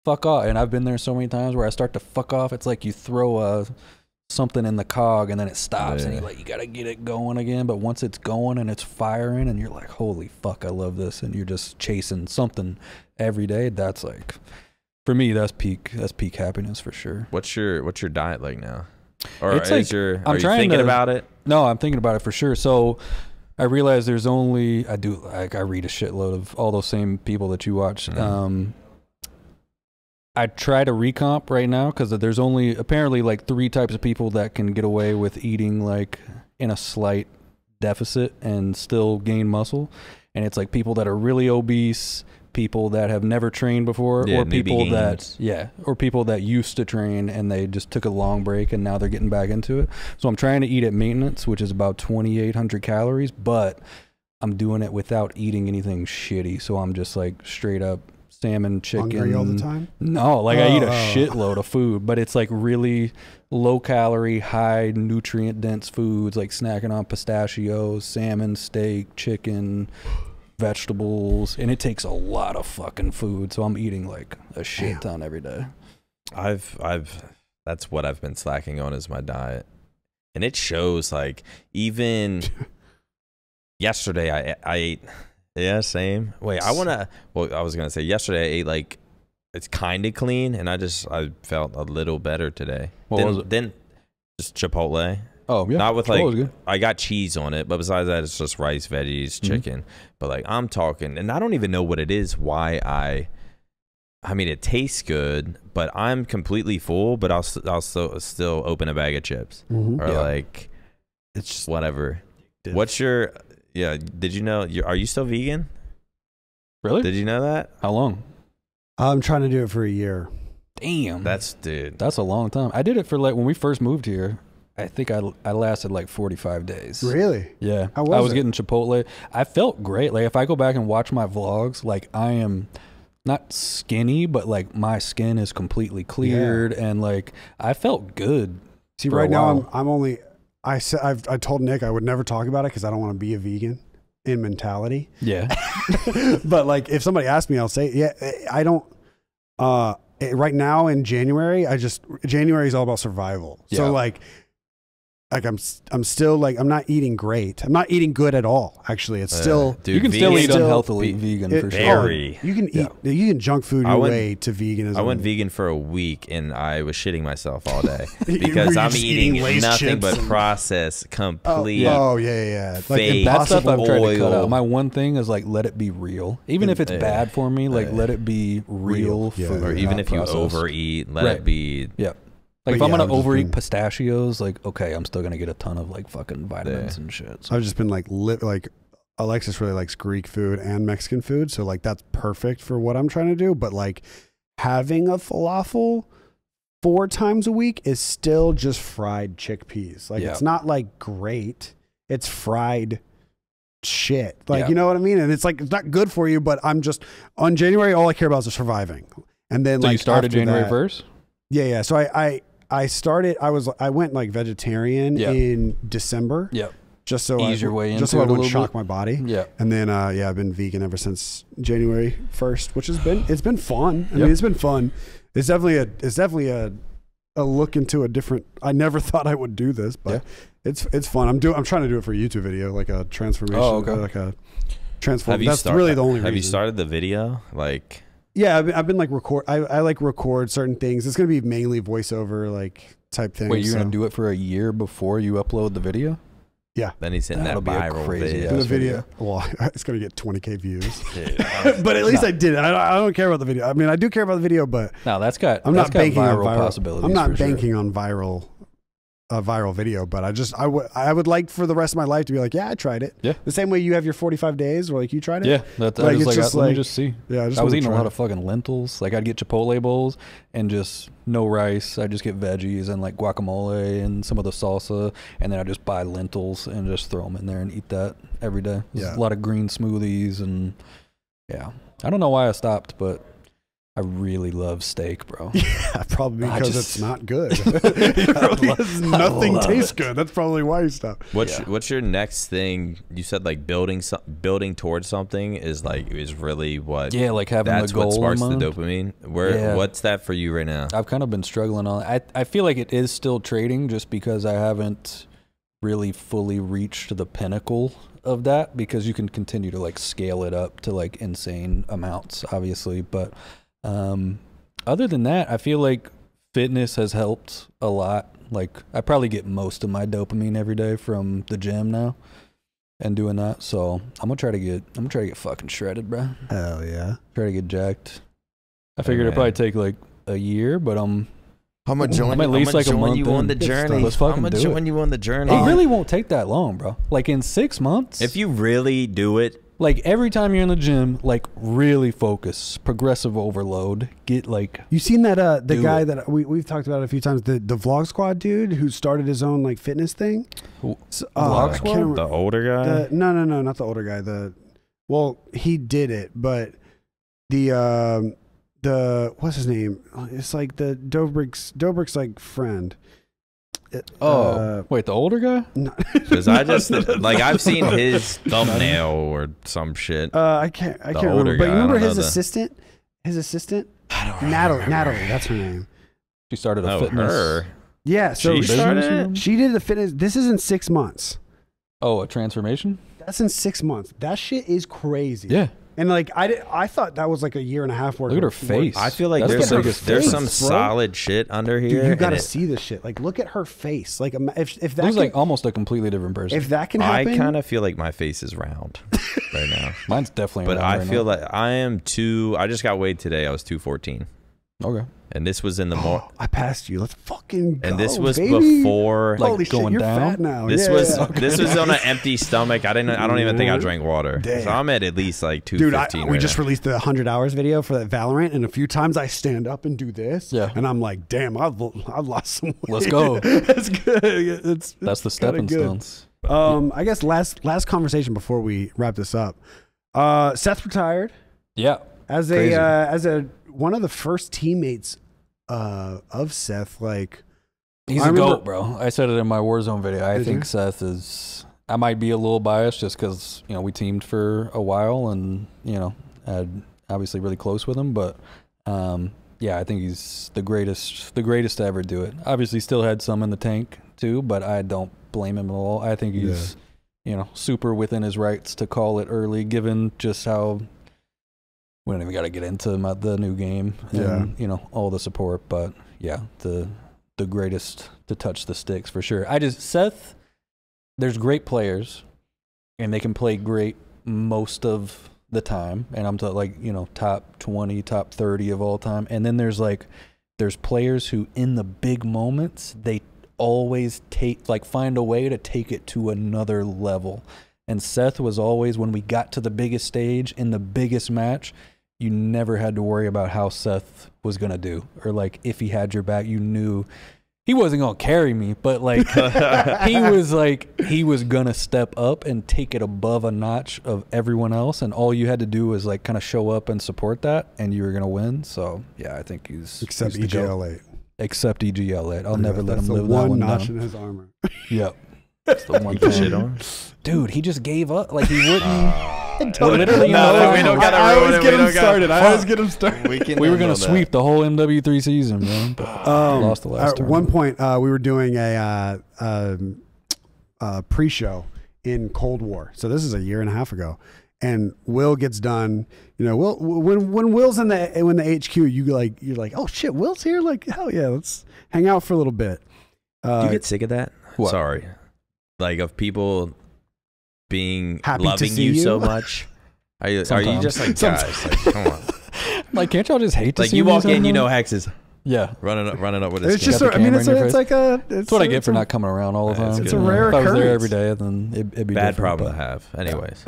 fuck off, and I've been there so many times where I start to fuck off, it's like you throw something in the cog and then it stops, and you gotta get it going again. But once it's going and it's firing, and you're like, holy fuck, I love this, and you're just chasing something every day, that's like, for me, that's peak happiness for sure. What's your diet like now? Or it's like, are you thinking about it? No, I'm thinking about it for sure. So I realize I read a shitload of all those same people that you watch. I try to recomp right now, because there's only apparently like 3 types of people that can get away with eating like in a slight deficit and still gain muscle. And it's like people that are really obese, people that have never trained before, or people that used to train and they just took a long break and now they're getting back into it. So I'm trying to eat at maintenance, which is about 2,800 calories, but I'm doing it without eating anything shitty. So I'm just like straight up salmon, chicken. Hungry all the time? No, like I eat a shitload of food, but it's like really low calorie, high nutrient dense foods, like snacking on pistachios, salmon, steak, chicken, vegetables, and it takes a lot of fucking food. So I'm eating like a shit ton every day. That's what I've been slacking on, is my diet, and it shows. Like even yesterday, I ate. Yeah, same. Wait, I was gonna say yesterday I ate like, it's kind of clean, and I felt a little better today. What was it? Then just Chipotle. Oh yeah, not with like, I got cheese on it, but besides that, it's just rice, veggies, chicken. But like I'm talking, and I don't even know what it is. Why I mean, it tastes good, but I'm completely full. But I'll still open a bag of chips or like, it's just whatever. What's your did you know, are you still vegan? Really? Did you know that? How long? I'm trying to do it for a year. Damn. That's a long time. I did it for like, when we first moved here, I think I lasted like 45 days. Really? Yeah. How was I was it? getting Chipotle. I felt great. Like if I go back and watch my vlogs, like I am not skinny, but like my skin is completely cleared, and like I felt good. See, right now I'm only, I told Nick I would never talk about it because I don't want to be a vegan in mentality. Yeah. But like if somebody asks me, I'll say, I don't, right now in January, January is all about survival. Yeah. So like I'm still like, I'm not eating great. I'm not eating good at all. Actually, it's still, dude, you can still eat unhealthily vegan for sure. You can eat, you can junk food your way to veganism. I went vegan for a week and I was shitting myself all day because I'm eating nothing but processed, complete. Like that stuff I've tried to cut out. My one thing is like, let it be real. Even if it's bad for me, like let it be real food. Or even if you overeat, let it be. Yeah. Like if I'm gonna overeat pistachios, like okay, I'm still gonna get a ton of like fucking vitamins and shit. So. I've just been like Alexis really likes Greek food and Mexican food, so like that's perfect for what I'm trying to do. But like having a falafel 4 times a week is still just fried chickpeas. Like it's not like great. It's fried shit. Like you know what I mean? And it's like it's not good for you, but I'm just on January all I care about is surviving. And then So like you started January that, 1st? Yeah. So I went like vegetarian in December. Yep. Just so Ease your way into just so I it a wouldn't little shock bit. my body. Yeah. And then I've been vegan ever since January 1st, which has been fun. I Yep. mean, it's been fun. It's definitely a look into a different. I never thought I would do this, but it's fun. I'm trying to do it for a YouTube video, like a transformation, like a transform. That's really the only reason. Have you started the video? Like, yeah, I've been like record. I like record certain things. It's gonna be mainly voiceover like type things. Wait, you're gonna do it for a year before you upload the video? Yeah. Then he's hitting That'll that be a viral crazy video. ass The video. Well, it's gonna get 20K views. Dude, But at least I did it. I don't care about the video. I mean, I do care about the video, but No, I'm not got banking on viral viral possibilities. I'm not for sure. banking on viral video, but I would like for the rest of my life to be like, yeah, I tried it. Yeah. The same way you have your 45 days where like you tried it. Yeah, that's Like, I was it's like, just let me like- just see. Yeah. I was eating a lot of fucking lentils. Like I'd get Chipotle bowls and just no rice. I just get veggies and like guacamole and some of the salsa, and then I just buy lentils and just throw them in there and eat that every day. Yeah. A lot of green smoothies and I don't know why I stopped, but I really love steak, bro. Yeah, probably I because just- it's not good. Because nothing love tastes it. good. That's probably why you stopped. What's your next thing? You said like building towards something is really what. Yeah, like having That's the goal what sparks in the mind. dopamine. What's that for you right now? I've kind of been struggling on it. I feel like it is still trading just because I haven't really fully reached the pinnacle of that, because you can continue to like scale it up to like insane amounts, obviously. But other than that, I feel like fitness has helped a lot. Like I probably get most of my dopamine every day from the gym now and doing that. So I'm gonna try to get fucking shredded, bro. Hell yeah. Try to get jacked. I figured it'd man. probably take like a year, but I'm gonna join. I'm at least like a month you on in. the journey. Let's fucking I'm gonna do it. join you on the journey. It really won't take that long, bro. Like in 6 months, If you really do it, like every time you're in the gym, like really focus, progressive overload, get like You seen that the Do guy it. that we've talked about it a few times, the Vlog Squad dude who started his own like fitness thing? Who- So, Vlog I Squad? can't remember- the older guy. no, not the older guy. Well, he did it, but the what's his name? It's like the Dobrik's like friend. wait, the older guy? No, Because I just like I've seen his thumbnail or some shit. I can't older remember. But guy, you remember I don't his know the- assistant? His assistant? I don't Natalie, that's her name. She started a Oh, fitness. her. Yeah, so She she started it? she did the fitness. This is in 6 months. Oh, a transformation? That's in 6 months. That shit is crazy. Yeah. And like I thought that was like a year and a half worth. Look at her of face. I feel like That's there's the some biggest there's some difference, bro. solid shit under here. Dude, you and got to it- see this shit. Like, look at her face. Like, if that It was can, like almost a completely different person. if that can I happen, kind of feel like my face is round right now, Mine's definitely. but around I right feel now. like I am too. I just got weighed today. I was 214, Okay. and this was in the morning. I passed you. Let's fucking go, And this was baby. before. Like, Holy going shit, you're down? fat now. This Yeah, was yeah. this was on an empty stomach. I don't even think I drank water. Damn. So I'm at least like Dude, 215. we right just now. released the 100 hours video for that Valorant, and a few times I stand up and do this, Yeah. and I'm like, damn, I've lost some weight. Let's go. That's good. It's That's the kinda stepping good. stones. I guess last conversation before we wrap this up. Seth retired Yeah. as Crazy. a one of the first teammates of Seth. Like, He's I a remember- goat, bro. I said it in my Warzone video. I Did think you? Seth is. I might be a little biased just because we teamed for a while and had obviously really close with him, but yeah, I think he's the greatest to ever do it. Obviously, still had some in the tank too, but I don't blame him at all. I think he's super within his rights to call it early, given just how. We don't even got to get into the new game and all the support, but yeah, the greatest to touch the sticks for sure. Seth, there's great players, and they can play great most of the time, and I'm top 20, top 30 of all time. And then there's players who in the big moments they always find a way to take it to another level. And Seth was always, when we got to the biggest stage in the biggest match, you never had to worry about how Seth was going to do. Or like if he had your back, you knew he wasn't going to carry me, but like he was going to step up and take it above a notch of everyone else. And all you had to do was like kind of show up and support that, and you were going to win. So yeah, I think he's except he's EGL8. Except EGL8. I'll never let him live that one one notch down. in his armor. Yep. That's the one thing. Shit on. Dude, he just gave up. Like he wouldn't. Literally, we don't gotta I ruin always it. get We him don't started. gotta- I always get him started. We were gonna sweep the whole MW3 season, man. But lost the last At one tournament. point, we were doing a pre-show in Cold War. So this is a year and a half ago. And Will gets done. You know, Will when Will's in the HQ, you're like, oh shit, Will's here. Like hell yeah, let's hang out for a little bit. Do you get sick of that? What? Sorry, like of people being Happy to loving see you you? so much. Are you Sometimes. just like guys? Like, come on. Like, can't y'all just hate to Like see you me walk in, you sometimes? know Hex is Yeah. running up with his It's skin. just, Got the I mean, camera it's in your it's face. like a. That's what I get for not coming around all the That's time. good. It's a rare If I was there occurrence. every day, then it'd be Bad different, problem to but- have. Anyways,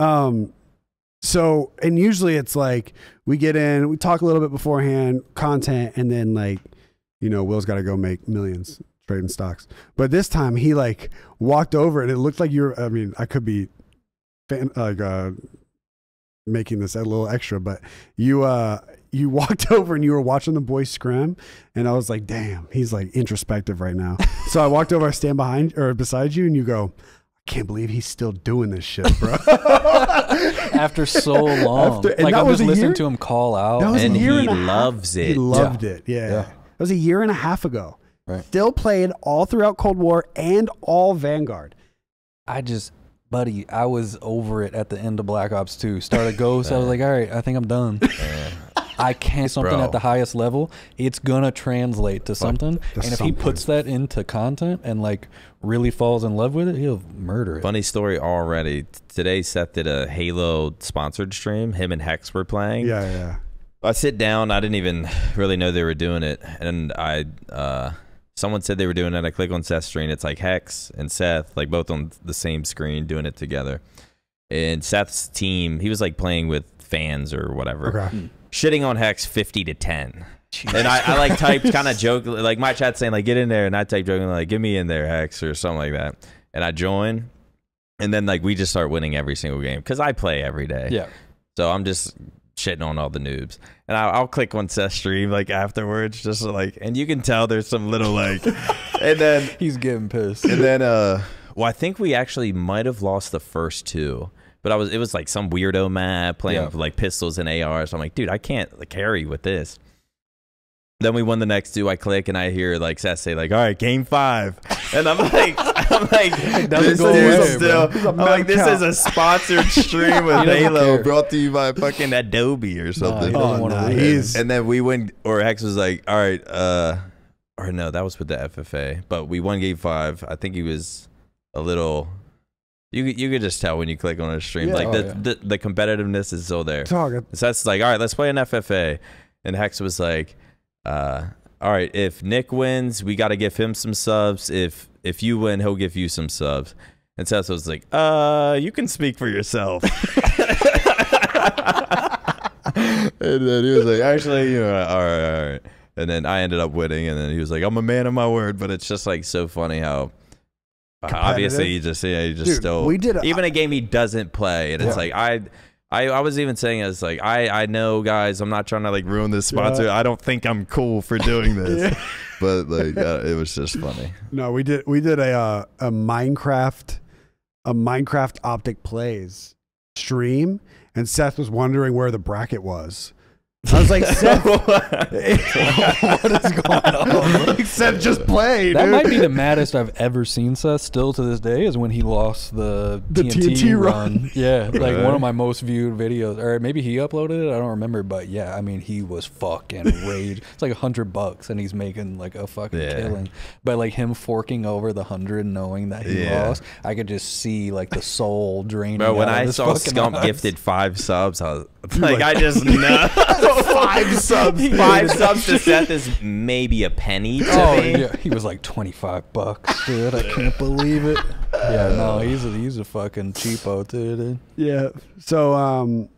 So, and usually it's like we get in, we talk a little bit beforehand, content, and then like, you know, Will's got to go make millions trading stocks. But this time he like walked over and it looked like you're, I mean, I could be making this a little extra, but you walked over and you were watching the boys scrim, and I was like, damn, he's like introspective right now. So I walked over, I stand behind or beside you, and you go, I can't believe he's still doing this shit, bro. After so long. and Like, that I'm was just a listening year? to him call out. That was a and year he and a half. loves it. He loved it. Yeah. Yeah. That was a year and a half ago. Right. Still played all throughout Cold War and all Vanguard. Buddy, I was over it at the end of Black Ops 2. Started Ghost. I was like, all right, I think I'm done. I can't something Bro. at the highest level. It's gonna translate to something, and if he puts that into content and like really falls in love with it, he'll murder it. Funny story already. Today, Seth did a Halo sponsored stream. Him and Hex were playing. Yeah. I sit down. I didn't even really know they were doing it, and someone said they were doing it. I click on Seth's screen. It's like Hex and Seth, like both on the same screen, doing it together. And Seth's team, he was like playing with fans or whatever, Okay. shitting on Hex 50-10. And I like typed kind of joke, like my chat saying like get in there, and I typed joking like get me in there, Hex, or something like that. And I join, and then like we just start winning every single game because I play every day. Yeah. So I'm just shitting on all the noobs, and I'll click on Seth's stream like afterwards, just like, and you can tell there's some little like, and then He's getting pissed. and then well, I think we actually might have lost the first two, but it was like some weirdo map playing with like pistols and ARs. So I'm like, dude, I can't like, carry with this. Then we won the next two. I click and I hear like Seth say like, all right, game 5. And I'm like, this go dude's away, still, bro. I'm like, this is a sponsored stream with He doesn't Halo care. brought to you by fucking Adobe or something. he doesn't wanna nah, lose. he's- And then we win, or Hex was like, all right, or no, that was with the FFA, but we won game 5. I think he was a little, you could just tell when you click on a stream, Yeah. like Oh, the competitiveness is still there. Talk. So that's like, all right, let's play an FFA. And Hex was like, all right, if Nick wins, we got to give him some subs. If you win, he'll give you some subs. And Seth was like, you can speak for yourself. And then he was like, actually, you know, all right. And then I ended up winning. And then he was like, I'm a man of my word. But it's just like so funny how obviously he just Dude, still, we did even a game he doesn't play. And it's like, I was even saying it's like I know, guys, I'm not trying to like ruin this sponsor. I don't think I'm cool for doing this, but like it was just funny. No, we did a Minecraft Optic Plays stream, and Seth was wondering where the bracket was. I was like, Seth, what is going on? Like, Seth, just play. That dude. might be the maddest I've ever seen Seth still to this day is when he lost the TNT run. Yeah, like Really? one of my most viewed videos. Or maybe he uploaded it. I don't remember. But yeah, I mean, he was fucking rage. It's like $100 and he's making like a fucking killing. But like him forking over the 100 knowing that he lost, I could just see like the soul draining. Bro, when out of I his saw fucking Scump eyes. gifted 5 subs, I was like, I just know 5 subs. 5 subs to Seth is maybe a penny to Oh me. yeah, he was like $25, dude. I can't believe it. Yeah, no, he's a fucking cheapo too, dude. Yeah. So,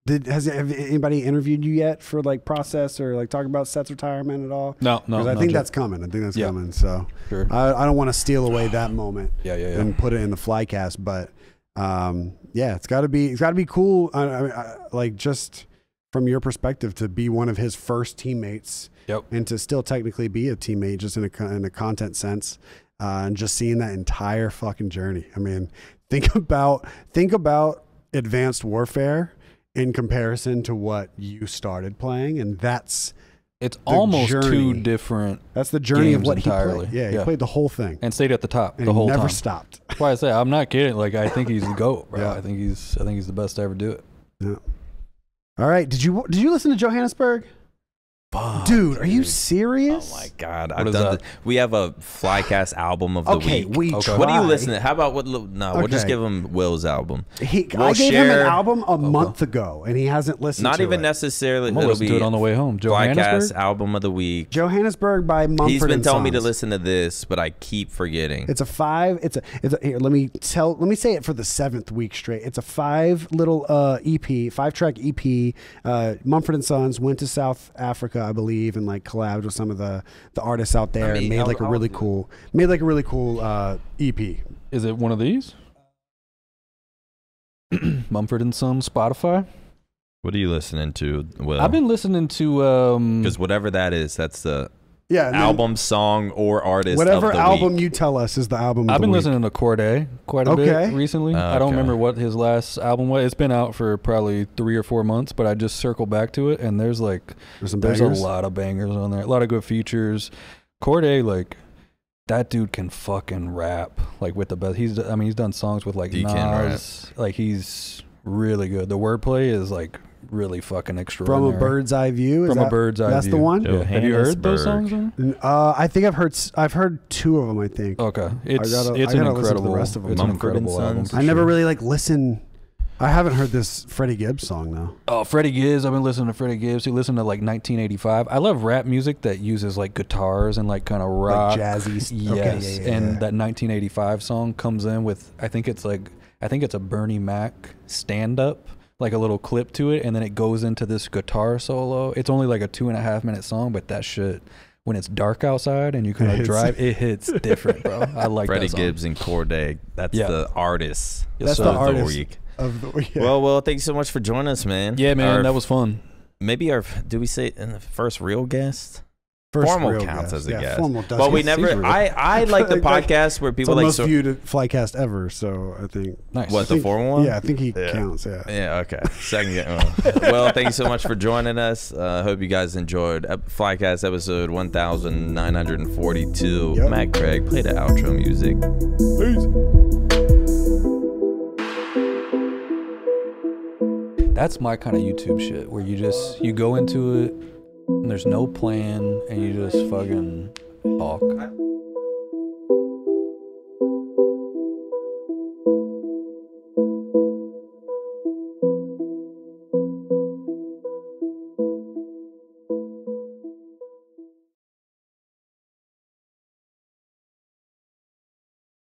have anybody interviewed you yet for like process or like talk about Seth's retirement at all? No. 'Cause I think that's coming. Coming. So Sure. I don't want to steal away that moment. Yeah. And put it in the Flycast, but yeah, it's got to be cool. Like just from your perspective to be one of his first teammates. Yep. And to still technically be a teammate, just in a content sense, and just seeing that entire fucking journey. I mean, think about Advanced Warfare in comparison to what you started playing, and it's almost journey. two different. That's the journey of what entirely. he played. Yeah, he played the whole thing and stayed at the top and the whole never time. stopped. That's why I say I'm not kidding. Like I think he's the GOAT, bro. Yeah. I think he's the best to ever do it. Yeah. All right. Did you listen to Johannesburg? Dude, are you serious? Oh my God! What is that? We have a Flycast album of the week. Okay. What do you listen to? How about we'll just Okay. give him Will's album. I gave him an share- album a month ago, and he hasn't listened Not to even it. necessarily. I'm gonna It'll listen be to it on the way home. Flycast Johannesburg. album of the week. Johannesburg by Mumford He's been and telling me to Sons. listen to this, but I keep forgetting. It's a here, let me say it for the 7th week straight. It's a 5-track EP. Mumford and Sons went to South Africa, I believe, and like collabed with some of the artists out there and made like a really cool EP. Is it one of these? Mumford and Sons Spotify. What are you listening to, Will? I've been listening to because whatever that is, that's the Yeah, and then album, song, or artist. whatever of the album week. you tell us is the album. I've been week. listening to Corday quite a Okay. bit recently. Oh, I don't okay. remember what his last album was. It's been out for probably 3 or 4 months, but I just circled back to it, and there's There's some a bangers. lot of bangers on there. A lot of good features. Corday, like that dude can fucking rap like with the best. He's done songs with like He can Nas. Like he's really good. The wordplay is like really fucking From extraordinary. a bird's eye view. From a bird's eye That's view. the one. Yeah. Have you heard those songs? Johannesburg. Man? I think I've heard 2 of them. I think. Okay, it's I an gotta listen to the incredible. rest of them. It's an Mumford and incredible album. Sons. for I never sure. really like listen. I haven't heard this Freddie Gibbs song though. Oh, Freddie Gibbs. I've been listening to Freddie Gibbs. He listened to like 1985. I love rap music that uses like guitars and like kind of rock. Like jazzy. Yes. Okay, yeah. And that 1985 song comes in with I think it's a Bernie Mac stand up, like a little clip to it, and then it goes into this guitar solo. It's only like a 2.5 minute song, but that shit when it's dark outside and you kind of drive, it hits different, bro. I like Freddie that song. Gibbs and Corday. That's Yeah. the artist. That's sir. the of artist the week. of the. Yeah. Well, thank you so much for joining us, man. Yeah, man, Our- that was fun. maybe do we say in the first real guest? First Formal real counts guest. as a Yeah, guest. formal does. But we He's never. real. I like the Like, podcast where It's people the like. most viewed Flycast ever, so I think. Nice. What, I the think- formal one? Yeah, I think he Yeah. counts. Yeah. Yeah, okay. Second game. Well, thank you so much for joining us. Hope you guys enjoyed Flycast episode 1942. Yep. Matt Craig, play the outro music. That's my kind of YouTube shit where you go into it and there's no plan and you just fucking talk.